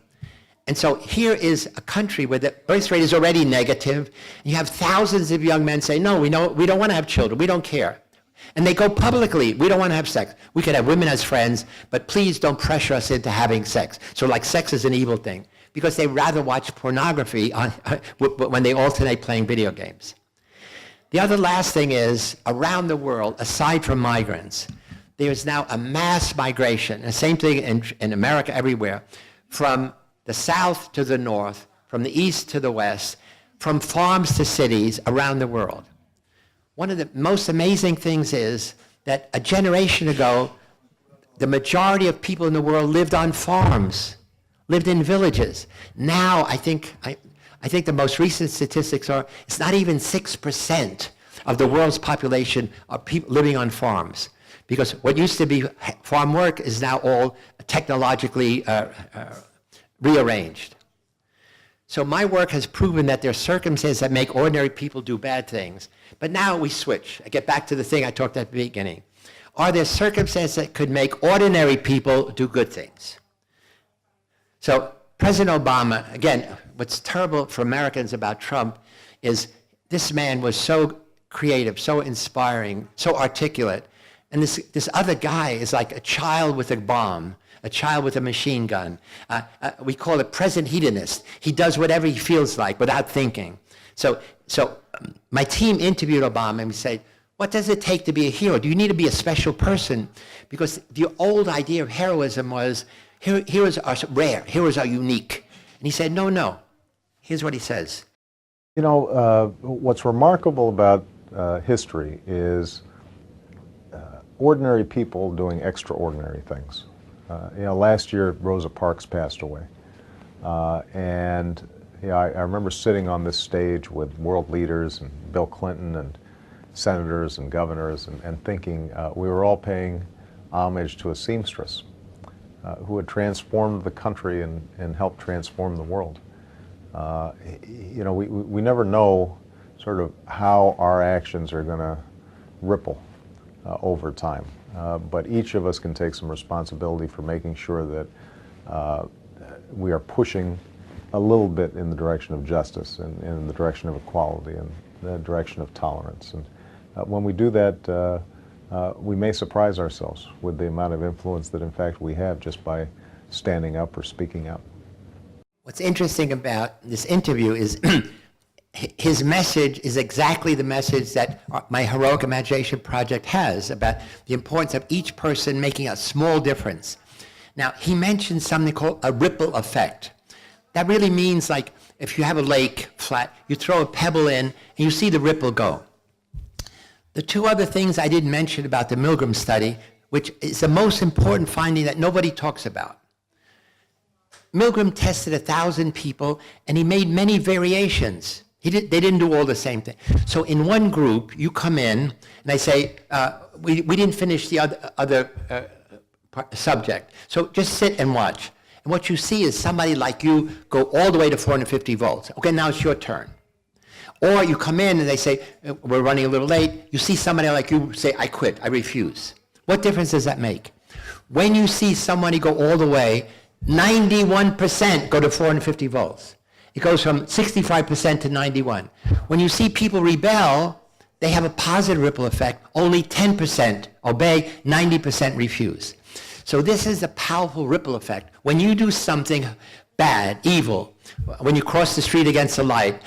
And so here is a country where the birth rate is already negative. You have thousands of young men say, no, we don't want to have children. We don't care. And they go publicly, we don't want to have sex. We could have women as friends, but please don't pressure us into having sex. So like sex is an evil thing, because they rather watch pornography when they alternate playing video games. The other last thing is, around the world, aside from migrants, there's now a mass migration, the same thing in America everywhere, from the south to the north, from the east to the west, from farms to cities around the world. One of the most amazing things is that a generation ago, the majority of people in the world lived on farms, lived in villages. Now, I think the most recent statistics are, it's not even 6% of the world's population are people living on farms. Because what used to be farm work is now all technologically rearranged. So my work has proven that there are circumstances that make ordinary people do bad things. But now we switch. I get back to the thing I talked at the beginning. Are there circumstances that could make ordinary people do good things? So President Obama, again, what's terrible for Americans about Trump is this man was so creative, so inspiring, so articulate. And this other guy is like a child with a bomb, a child with a machine gun. We call it present hedonist. He does whatever he feels like without thinking. So my team interviewed Obama and we said, what does it take to be a hero? Do you need to be a special person? Because the old idea of heroism was, heroes are rare, heroes are unique. And he said, no. Here's what he says. You know, what's remarkable about history is ordinary people doing extraordinary things. Last year Rosa Parks passed away, and I remember sitting on this stage with world leaders and Bill Clinton and senators and governors and thinking we were all paying homage to a seamstress who had transformed the country and helped transform the world. We never know sort of how our actions are going to ripple over time. But each of us can take some responsibility for making sure that we are pushing a little bit in the direction of justice and in the direction of equality and the direction of tolerance. And when we do that, we may surprise ourselves with the amount of influence that in fact we have just by standing up or speaking up. What's interesting about this interview is his message is exactly the message that my Heroic Imagination Project has about the importance of each person making a small difference. Now, he mentioned something called a ripple effect. That really means like if you have a lake flat, you throw a pebble in and you see the ripple go. The two other things I didn't mention about the Milgram study, which is the most important finding that nobody talks about. Milgram tested 1,000 people and he made many variations. They didn't do all the same thing. So in one group, you come in and they say, we didn't finish the other subject. So just sit and watch. And what you see is somebody like you go all the way to 450 volts. Okay, now it's your turn. Or you come in and they say, we're running a little late. You see somebody like you say, I quit, I refuse. What difference does that make? When you see somebody go all the way, 91% go to 450 volts. It goes from 65% to 91. When you see people rebel, they have a positive ripple effect. Only 10% obey, 90% refuse. So this is a powerful ripple effect. When you do something bad, evil, when you cross the street against the light,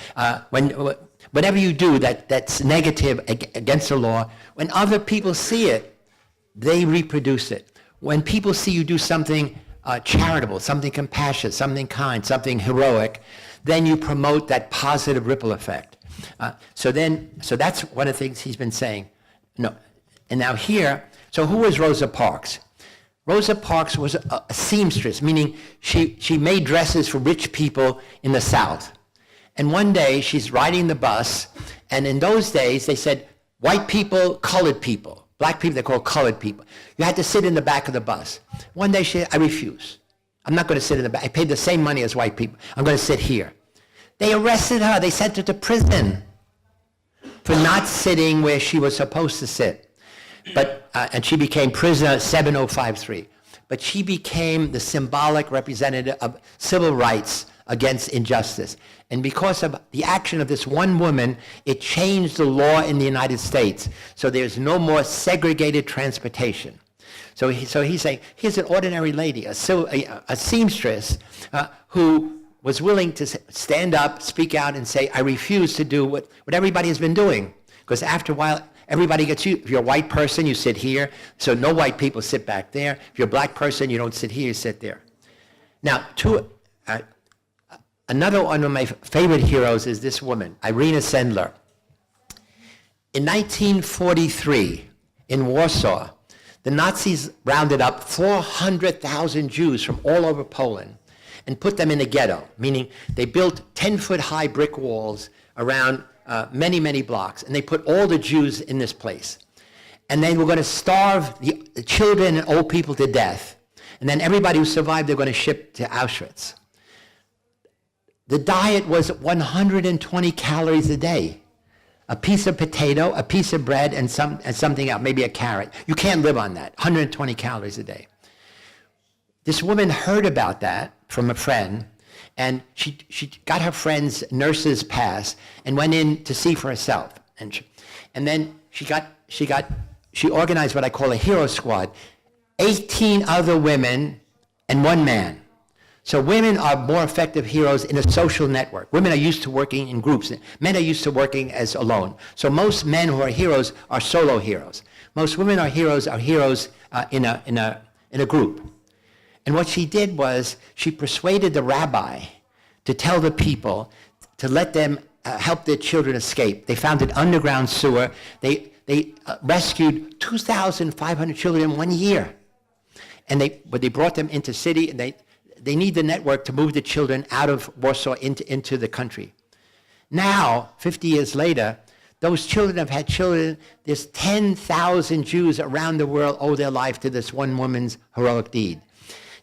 whatever you do that's negative against the law, when other people see it, they reproduce it. When people see you do something charitable, something compassionate, something kind, something heroic, then you promote that positive ripple effect. So that's one of the things he's been saying. No, and now here, so who was Rosa Parks? Rosa Parks was a seamstress, meaning she made dresses for rich people in the South. And one day she's riding the bus, and in those days they said, white people, colored people. Black people, they call colored people. You had to sit in the back of the bus. One day she said, I refuse. I'm not going to sit in the back. I paid the same money as white people. I'm going to sit here. They arrested her. They sent her to prison for not sitting where she was supposed to sit. and she became prisoner 7053. But she became the symbolic representative of civil rights against injustice. And because of the action of this one woman, it changed the law in the United States. So there's no more segregated transportation. So he's saying, here's an ordinary lady, a seamstress, who was willing to stand up, speak out, and say, I refuse to do what everybody has been doing. Because after a while, everybody gets you. If you're a white person, you sit here. So no white people sit back there. If you're a black person, you don't sit here, you sit there. Now, another one of my favorite heroes is this woman, Irina Sendler. In 1943, in Warsaw, the Nazis rounded up 400,000 Jews from all over Poland and put them in a ghetto, meaning they built 10-foot-high brick walls around many, many blocks, and they put all the Jews in this place. And they were going to starve the children and old people to death. And then everybody who survived, they're going to ship to Auschwitz. The diet was 120 calories a day. A piece of potato, a piece of bread, and something else, maybe a carrot. You can't live on that, 120 calories a day. This woman heard about that from a friend, and she got her friend's nurse's pass and went in to see for herself. And then she organized what I call a hero squad, 18 other women and one man. So women are more effective heroes in a social network. Women are used to working in groups. Men are used to working as alone. So most men who are heroes are solo heroes. Most women are heroes in a group. And what she did was she persuaded the rabbi to tell the people to let them help their children escape. They found an underground sewer. They rescued 2,500 children in 1 year. And they brought them into city, and they need the network to move the children out of Warsaw into the country. Now, 50 years later, those children have had children. There's 10,000 Jews around the world owe their life to this one woman's heroic deed.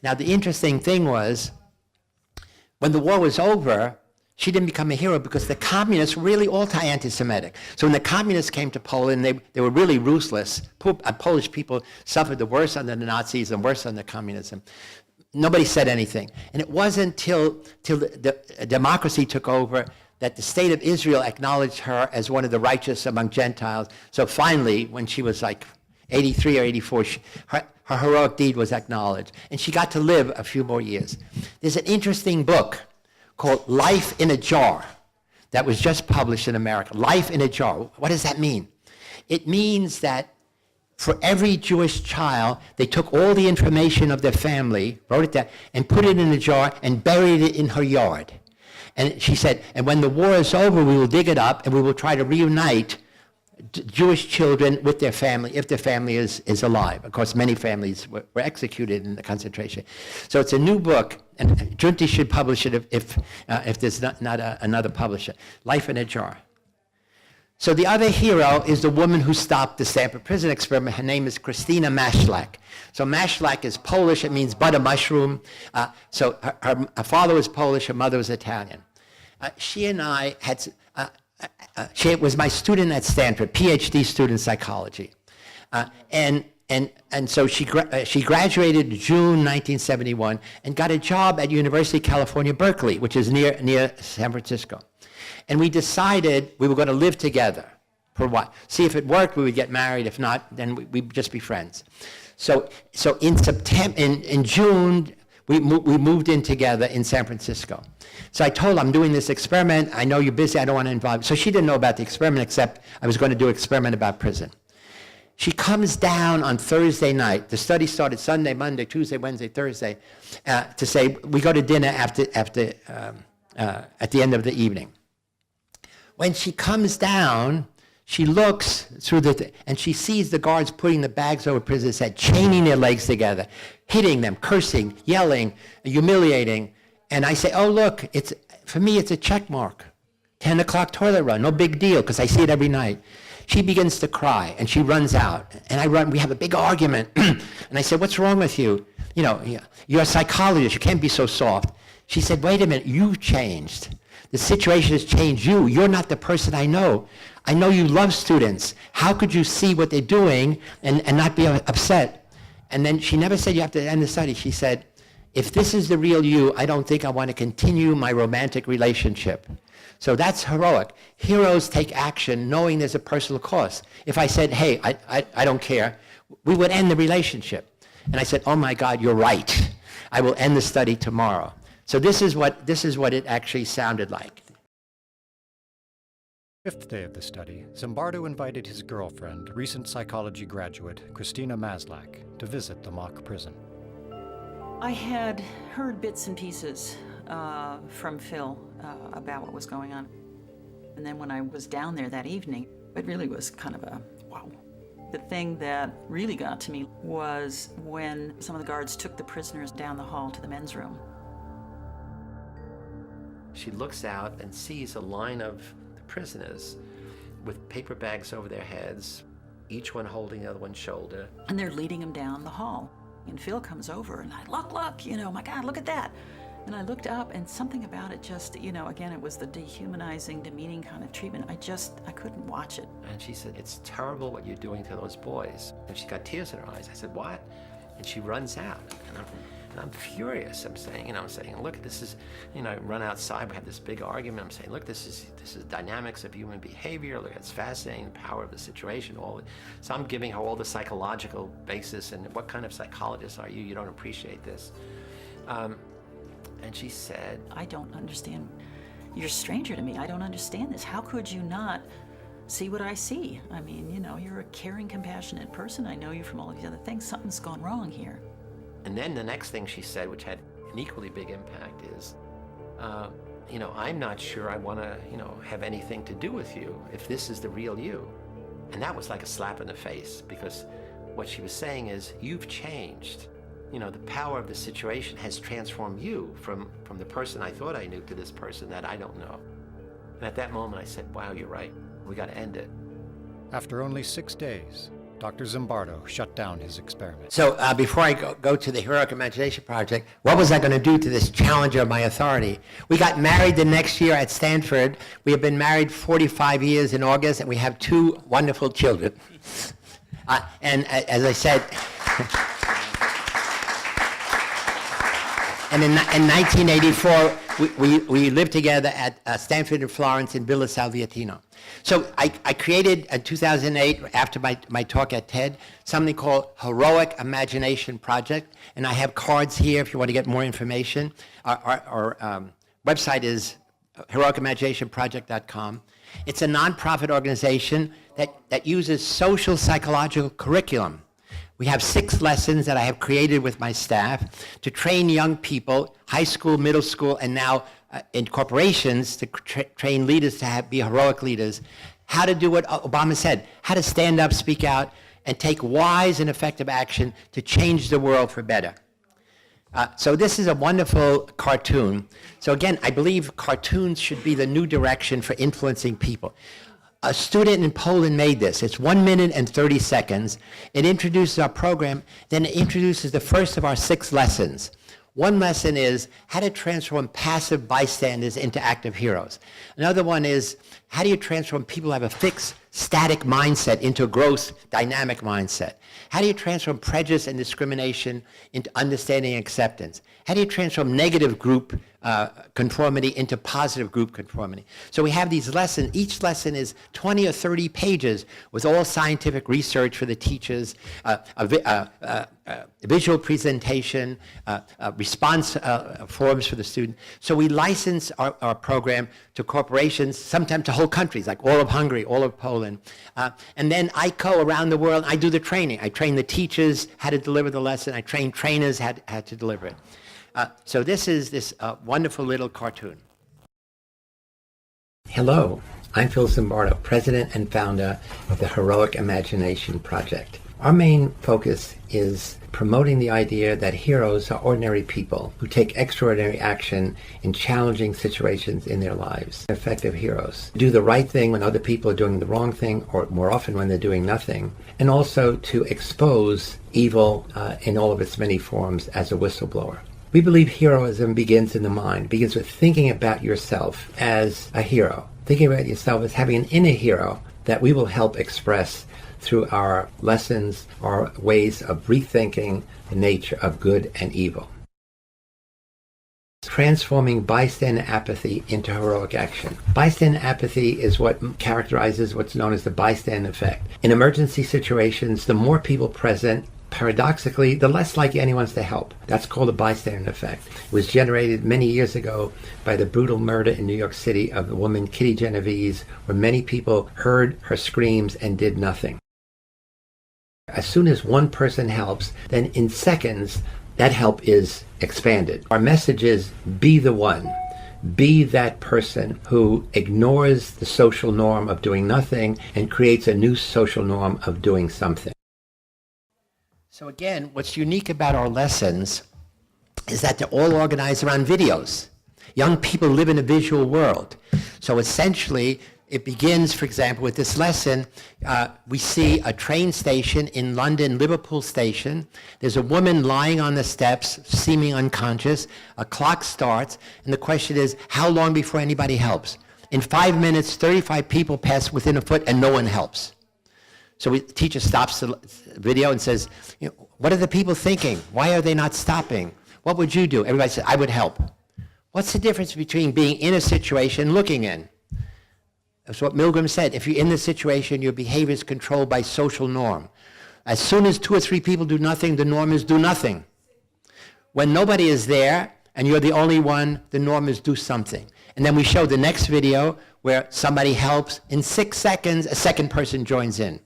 Now, the interesting thing was, when the war was over, she didn't become a hero because the communists were really anti-Semitic. So when the communists came to Poland, they were really ruthless. Polish people suffered the worst under the Nazis and worse under communism. Nobody said anything. And it wasn't till the democracy took over that the state of Israel acknowledged her as one of the righteous among Gentiles. So finally, when she was like 83 or 84, her heroic deed was acknowledged. And she got to live a few more years. There's an interesting book called Life in a Jar that was just published in America. Life in a Jar. What does that mean? It means that for every Jewish child, they took all the information of their family, wrote it down, and put it in a jar and buried it in her yard. And she said, and when the war is over, we will dig it up and we will try to reunite Jewish children with their family, if their family is alive. Of course, many families were executed in the concentration. So it's a new book, and Giunti should publish it if there's not another publisher. Life in a Jar. So the other hero is the woman who stopped the Stanford prison experiment. Her name is Christina Maslach. So Maslach is Polish. It means butter mushroom. So her father was Polish. Her mother was Italian. She and I had... she was my student at Stanford, PhD student in psychology. And so she graduated in June 1971 and got a job at University of California, Berkeley, which is near San Francisco. And we decided we were going to live together for a while. See if it worked, we would get married. If not, then we'd just be friends. So in June, we moved in together in San Francisco. So I told her, I'm doing this experiment. I know you're busy. I don't want to involve you. So she didn't know about the experiment, except I was going to do an experiment about prison. She comes down on Thursday night. The study started Sunday, Monday, Tuesday, Wednesday, Thursday, to say, we go to dinner at the end of the evening. When she comes down, she looks through and she sees the guards putting the bags over prisoners' head, chaining their legs together, hitting them, cursing, yelling, humiliating. And I say, oh, look, for me, it's a check mark. 10 o'clock toilet run, no big deal, because I see it every night. She begins to cry, and she runs out. And we have a big argument. And I said, what's wrong with you? You know, you're a psychologist. You can't be so soft. She said, wait a minute, you've changed. The situation has changed you. You're not the person I know. I know you love students. How could you see what they're doing and not be upset? And then she never said you have to end the study. She said, if this is the real you, I don't think I want to continue my romantic relationship. So that's heroic. Heroes take action knowing there's a personal cost. If I said, hey, I don't care, we would end the relationship. And I said, oh my God, you're right. I will end the study tomorrow. So this is what it actually sounded like. Fifth day of the study, Zimbardo invited his girlfriend, recent psychology graduate Christina Maslach, to visit the mock prison. I had heard bits and pieces from Phil about what was going on. And then when I was down there that evening, it really was kind of a wow. The thing that really got to me was when some of the guards took the prisoners down the hall to the men's room. She looks out and sees a line of prisoners with paper bags over their heads, each one holding the other one's shoulder. And they're leading him down the hall. And Phil comes over and look, you know, my God, look at that. And I looked up and something about it just, you know, again, it was the dehumanizing, demeaning kind of treatment. I couldn't watch it. And she said, it's terrible what you're doing to those boys. And she got tears in her eyes. I said, what? And she runs out. And I'm furious. I'm saying, look, this is, I run outside, we have this big argument. I'm saying, look, this is dynamics of human behavior. Look, it's fascinating, the power of the situation. So I'm giving her all the psychological basis, and what kind of psychologist are you? You don't appreciate this. And she said, I don't understand. You're a stranger to me. I don't understand this. How could you not see what I see? I mean, you're a caring, compassionate person. I know you from all of these other things. Something's gone wrong here. And then the next thing she said, which had an equally big impact, is, I'm not sure I want to, have anything to do with you if this is the real you. And that was like a slap in the face, because what she was saying is, you've changed. The power of the situation has transformed you from the person I thought I knew to this person that I don't know. And at that moment I said, wow, you're right. We got to end it. After only 6 days, Dr. Zimbardo shut down his experiment. So before I go to the Heroic Imagination Project, what was I going to do to this challenger of my authority? We got married the next year at Standford. We have been married 45 years in August, and we have 2 wonderful children. And as I said, and in 1984, we lived together at Stanford in Florence in Villa Salviatino. So I created in 2008, after my talk at TED, something called Heroic Imagination Project. And I have cards here if you want to get more information. Our website is heroicimaginationproject.com. It's a nonprofit organization that uses social psychological curriculum. We have 6 lessons that I have created with my staff to train young people, high school, middle school, and now in corporations to train leaders to be heroic leaders, how to do what Obama said, how to stand up, speak out, and take wise and effective action to change the world for better. So this is a wonderful cartoon. So again, I believe cartoons should be the new direction for influencing people. A student in Poland made this. It's 1 minute and 30 seconds. It introduces our program, then it introduces the first of our 6 lessons. One lesson is how to transform passive bystanders into active heroes. Another one is how do you transform people who have a fixed, static mindset into a growth, dynamic mindset? How do you transform prejudice and discrimination into understanding and acceptance? How do you transform negative group conformity into positive group conformity? So we have these lessons. Each lesson is 20 or 30 pages with all scientific research for the teachers, visual presentation, response forms for the student. So we license our program to corporations, sometimes to whole countries, like all of Hungary, all of Poland. And then I go around the world, I do the training. I train the teachers how to deliver the lesson. I train trainers how to deliver it. So this is this wonderful little cartoon. Hello, I'm Phil Zimbardo, president and founder of the Heroic Imagination Project. Our main focus is promoting the idea that heroes are ordinary people who take extraordinary action in challenging situations in their lives. Effective heroes do the right thing when other people are doing the wrong thing, or more often when they're doing nothing, and also to expose evil in all of its many forms as a whistleblower. We believe heroism begins in the mind, begins with thinking about yourself as a hero, thinking about yourself as having an inner hero that we will help express through our lessons, our ways of rethinking the nature of good and evil. Transforming bystander apathy into heroic action. Bystander apathy is what characterizes what's known as the bystander effect. In emergency situations, the more people present, paradoxically, the less likely anyone's to help. That's called the bystander effect. It was generated many years ago by the brutal murder in New York City of the woman Kitty Genovese, where many people heard her screams and did nothing. As soon as one person helps, then in seconds, that help is expanded. Our message is, be the one. Be that person who ignores the social norm of doing nothing and creates a new social norm of doing something. So again, what's unique about our lessons is that they're all organized around videos. Young people live in a visual world. So essentially, it begins, for example, with this lesson. We see a train station in London, Liverpool Station. There's a woman lying on the steps, seeming unconscious. A clock starts, and the question is, how long before anybody helps? In 5 minutes, 35 people pass within a foot, and no one helps. So the teacher stops the video and says, what are the people thinking? Why are they not stopping? What would you do? Everybody says, I would help. What's the difference between being in a situation and looking in? That's what Milgram said. If you're in the situation, your behavior is controlled by social norm. As soon as 2 or 3 people do nothing, the norm is do nothing. When nobody is there and you're the only one, the norm is do something. And then we show the next video where somebody helps. In 6 seconds, a second person joins in.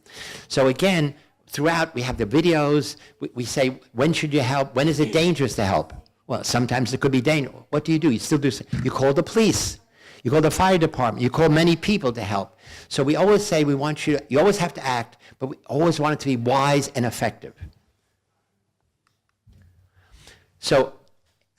So again, throughout, we have the videos. We say, when should you help? When is it dangerous to help? Well, sometimes it could be dangerous. What do? You still do. You call the police. You call the fire department. You call many people to help. So we always say we want you always have to act, but we always want it to be wise and effective. So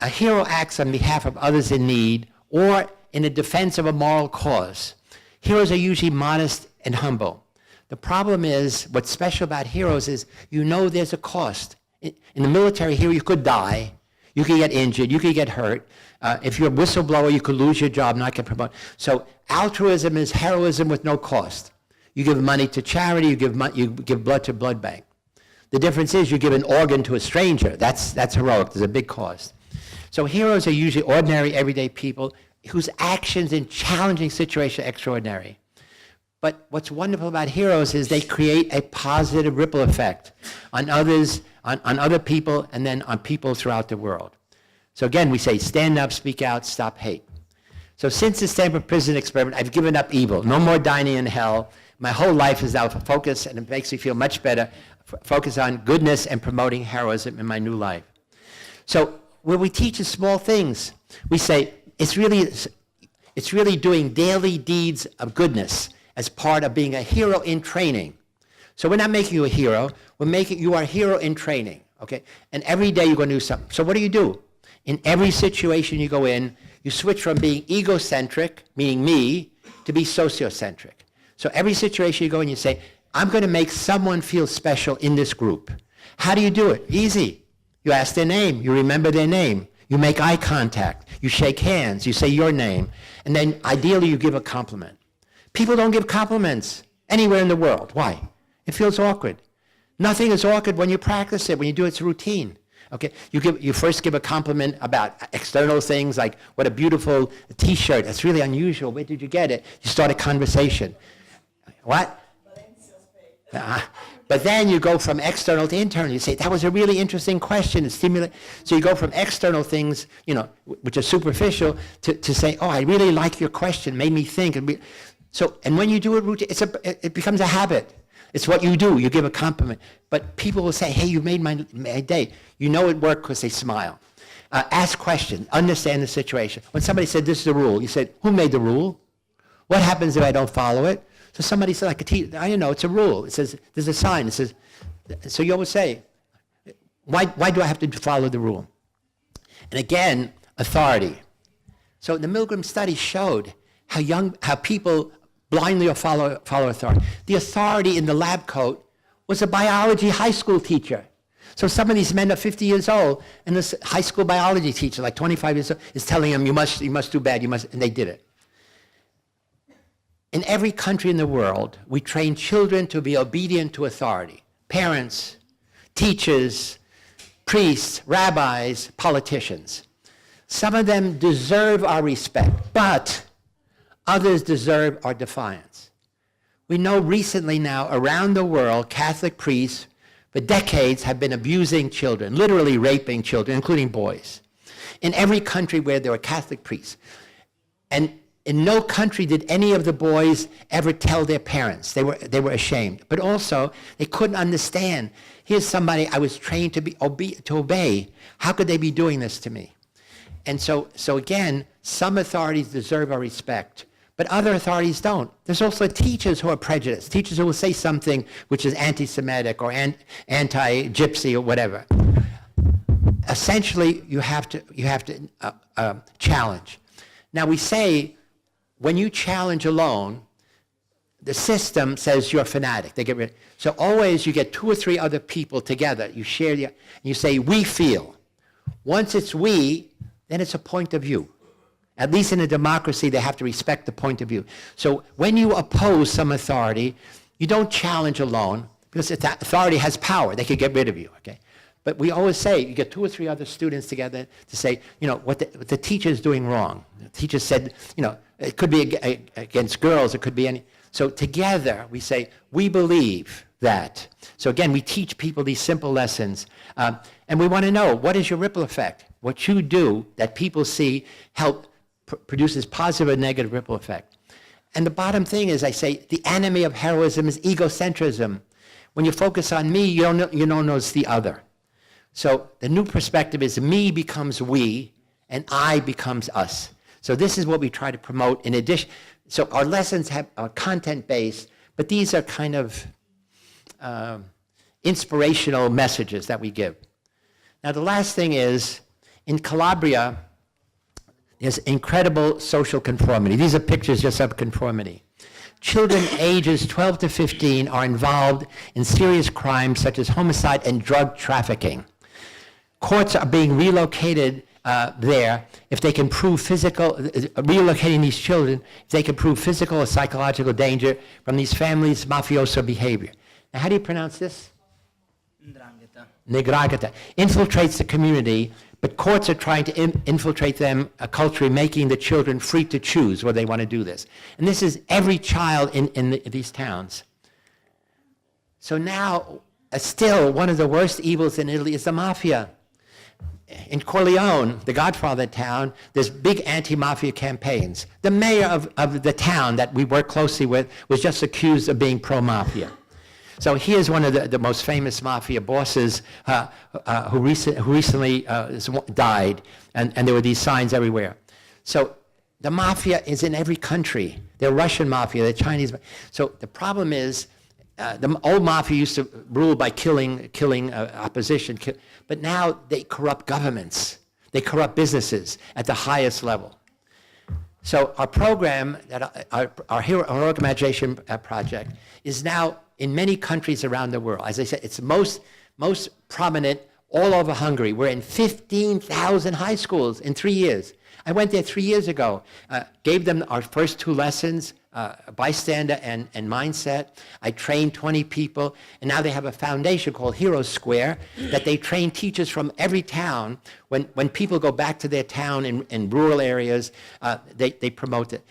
a hero acts on behalf of others in need or in the defense of a moral cause. Heroes are usually modest and humble. The problem is, what's special about heroes is there's a cost. In the military, here you could die. You could get injured. You could get hurt. If you're a whistleblower, you could lose your job, not get promoted. So altruism is heroism with no cost. You give money to charity, you give blood to blood bank. The difference is you give an organ to a stranger. That's heroic. There's a big cost. So heroes are usually ordinary, everyday people whose actions in challenging situations are extraordinary. But what's wonderful about heroes is they create a positive ripple effect on others, on other people, and then on people throughout the world. So again, we say, stand up, speak out, stop hate. So since the Standford prison experiment, I've given up evil. No more dining in hell. My whole life is now focused, and it makes me feel much better, focus on goodness and promoting heroism in my new life. So when we teach the small things, we say, it's really doing daily deeds of goodness as part of being a hero in training. So we're not making you a hero, you are a hero in training, okay? And every day you're going to do something. So what do? In every situation you go in, you switch from being egocentric, meaning me, to be sociocentric. So every situation you go in, you say, I'm going to make someone feel special in this group. How do you do it? Easy. You ask their name, you remember their name, you make eye contact, you shake hands, you say your name, and then ideally you give a compliment. People don't give compliments anywhere in the world. Why? It feels awkward. Nothing is awkward when you practice it, when you do it, it's routine. Okay, you first give a compliment about external things like, what a beautiful t-shirt, that's really unusual, where did you get it? You start a conversation. What? But then you go from external to internal. You say, that was a really interesting question. It stimulates. So you go from external things, which are superficial, to say, oh, I really like your question, made me think. And when you do it routine, it becomes a habit. It's what you do. You give a compliment. But people will say, hey, you made my day. You know it worked because they smile. Ask questions. Understand the situation. When somebody said, this is the rule, you said, who made the rule? What happens if I don't follow it? So somebody said, like a teacher, I don't know, it's a rule. It says, there's a sign. It says, so you always say, why do I have to follow the rule? And again, authority. So the Milgram study showed how people blindly follow authority. The authority in the lab coat was a biology high school teacher. So some of these men are 50 years old, and this high school biology teacher, like 25 years old, is telling them, you must do bad, and they did it. In every country in the world, we train children to be obedient to authority. Parents, teachers, priests, rabbis, politicians. Some of them deserve our respect, but others deserve our defiance. We know recently now around the world, Catholic priests for decades have been abusing children, literally raping children, including boys, in every country where there were Catholic priests. And in no country did any of the boys ever tell their parents. They were ashamed. But also, they couldn't understand. Here's somebody I was trained to obey. How could they be doing this to me? And so again, some authorities deserve our respect, but other authorities don't. There's also teachers who are prejudiced, teachers who will say something which is anti-Semitic or anti-Gypsy or whatever. Essentially, you have to challenge. Now we say, when you challenge alone, the system says you're a fanatic. They get rid. So always you get 2 or 3 other people together. You share and you say, we feel. Once it's we, then it's a point of view. At least in a democracy, they have to respect the point of view. So when you oppose some authority, you don't challenge alone, because if that authority has power, they could get rid of you, okay? But we always say, you get 2 or 3 other students together to say, what the teacher is doing wrong. The teacher said, it could be against girls, it could be any. So together, we say, we believe that. So again, we teach people these simple lessons. And we want to know, what is your ripple effect? What you do that people see produces positive or negative ripple effect. And the bottom thing is, I say, the enemy of heroism is egocentrism. When you focus on me, you don't notice the other. So the new perspective is me becomes we, and I becomes us. So this is what we try to promote in addition. So our lessons are content-based, but these are kind of inspirational messages that we give. Now the last thing is, in Calabria, there's incredible social conformity. These are pictures just of conformity. Children ages 12 to 15 are involved in serious crimes such as homicide and drug trafficking. Courts are being relocated there if they can prove relocating these children, if they can prove physical or psychological danger from these families' mafioso behavior. Now, how do you pronounce this? Ndrangheta. Infiltrates the community, but courts are trying to infiltrate them culturally, making the children free to choose whether they want to do this. And this is every child in these towns. So now, still, one of the worst evils in Italy is the mafia. In Corleone, the godfather town, there's big anti-mafia campaigns. The mayor of the town that we work closely with was just accused of being pro-mafia. So here's one of the most famous mafia bosses who recently died, and there were these signs everywhere. So the mafia is in every country. The Russian mafia, the Chinese. So the problem is, the old mafia used to rule by killing opposition, but now they corrupt governments. They corrupt businesses at the highest level. So our program, our Heroic Imagination Project, is now in many countries around the world. As I said, it's most prominent all over Hungary. We're in 15,000 high schools in 3 years. I went there 3 years ago, gave them our first 2 lessons, bystander and mindset. I trained 20 people, and now they have a foundation called Hero Square that they train teachers from every town. When people go back to their town in rural areas, they promote it.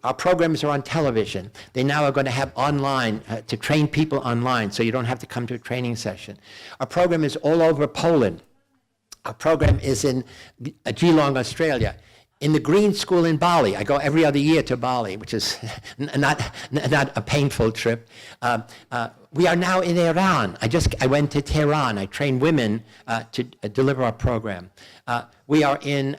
Our programs are on television. They now are going to have online, to train people online, so you don't have to come to a training session. Our program is all over Poland. Our program is in Geelong, Australia. In the Green School in Bali. I go every other year to Bali, which is not a painful trip. We are now in Iran. I went to Tehran. I trained women to deliver our program. We are in,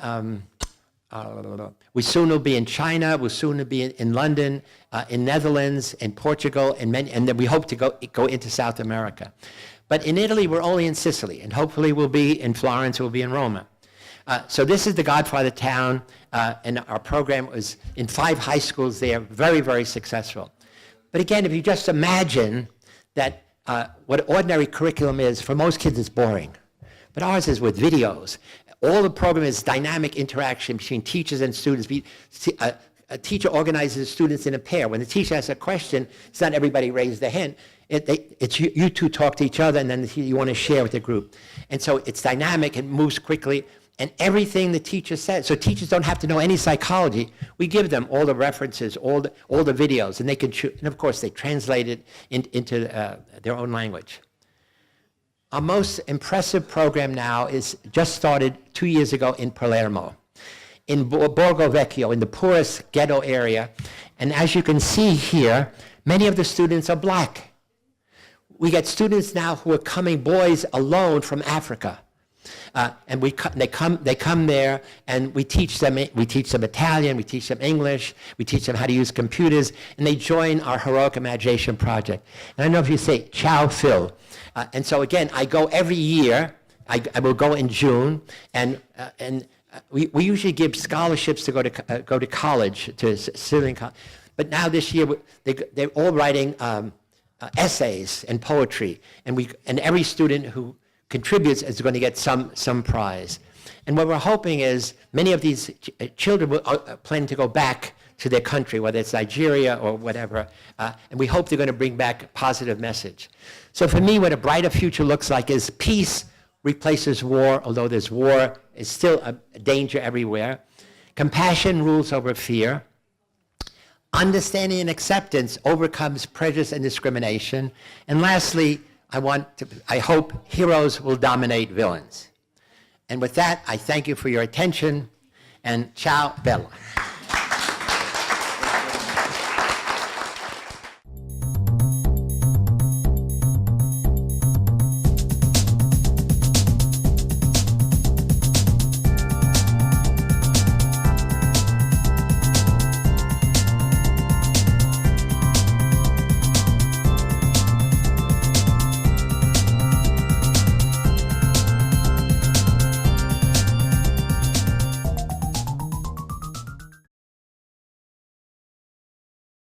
we soon will be in China. We'll soon be in London, in Netherlands, in Portugal, and then we hope to go into South America. But in Italy, we're only in Sicily, and hopefully we'll be in Florence, we'll be in Rome. So this is the Godfather town, and our program was in 5 high schools there, very, very successful. But again, if you just imagine that what ordinary curriculum is, for most kids it's boring. But ours is with videos. All the program is dynamic interaction between teachers and students, a teacher organizes students in a pair. When the teacher asks a question, it's not everybody raise their hand. It's you two talk to each other, and then you want to share with the group. And so it's dynamic, it moves quickly, and everything the teacher says. So teachers don't have to know any psychology. We give them all the references, all the videos, and they can choose. And of course, they translate it into their own language. Our most impressive program now is just started 2 years ago in Palermo, in Borgo Vecchio, in the poorest ghetto area. And as you can see here, many of the students are black. We get students now who are coming, boys alone from Africa. And they come there, and we teach them Italian, we teach them English, we teach them how to use computers, and they join our Heroic Imagination Project. And I don't know if you say, ciao, Phil. And so again, I go every year. I will go in June, and we usually give scholarships to go to college, to civilian college. But now this year, they're all writing essays and poetry, and every student who contributes is going to get some prize. And what we're hoping is many of these children will plan to go back to their country, whether it's Nigeria or whatever, and we hope they're going to bring back a positive message. So for me, what a brighter future looks like is peace replaces war, although there's war, it's still a danger everywhere. Compassion rules over fear. Understanding and acceptance overcomes prejudice and discrimination. And lastly, I hope heroes will dominate villains. And with that, I thank you for your attention, and ciao, bella.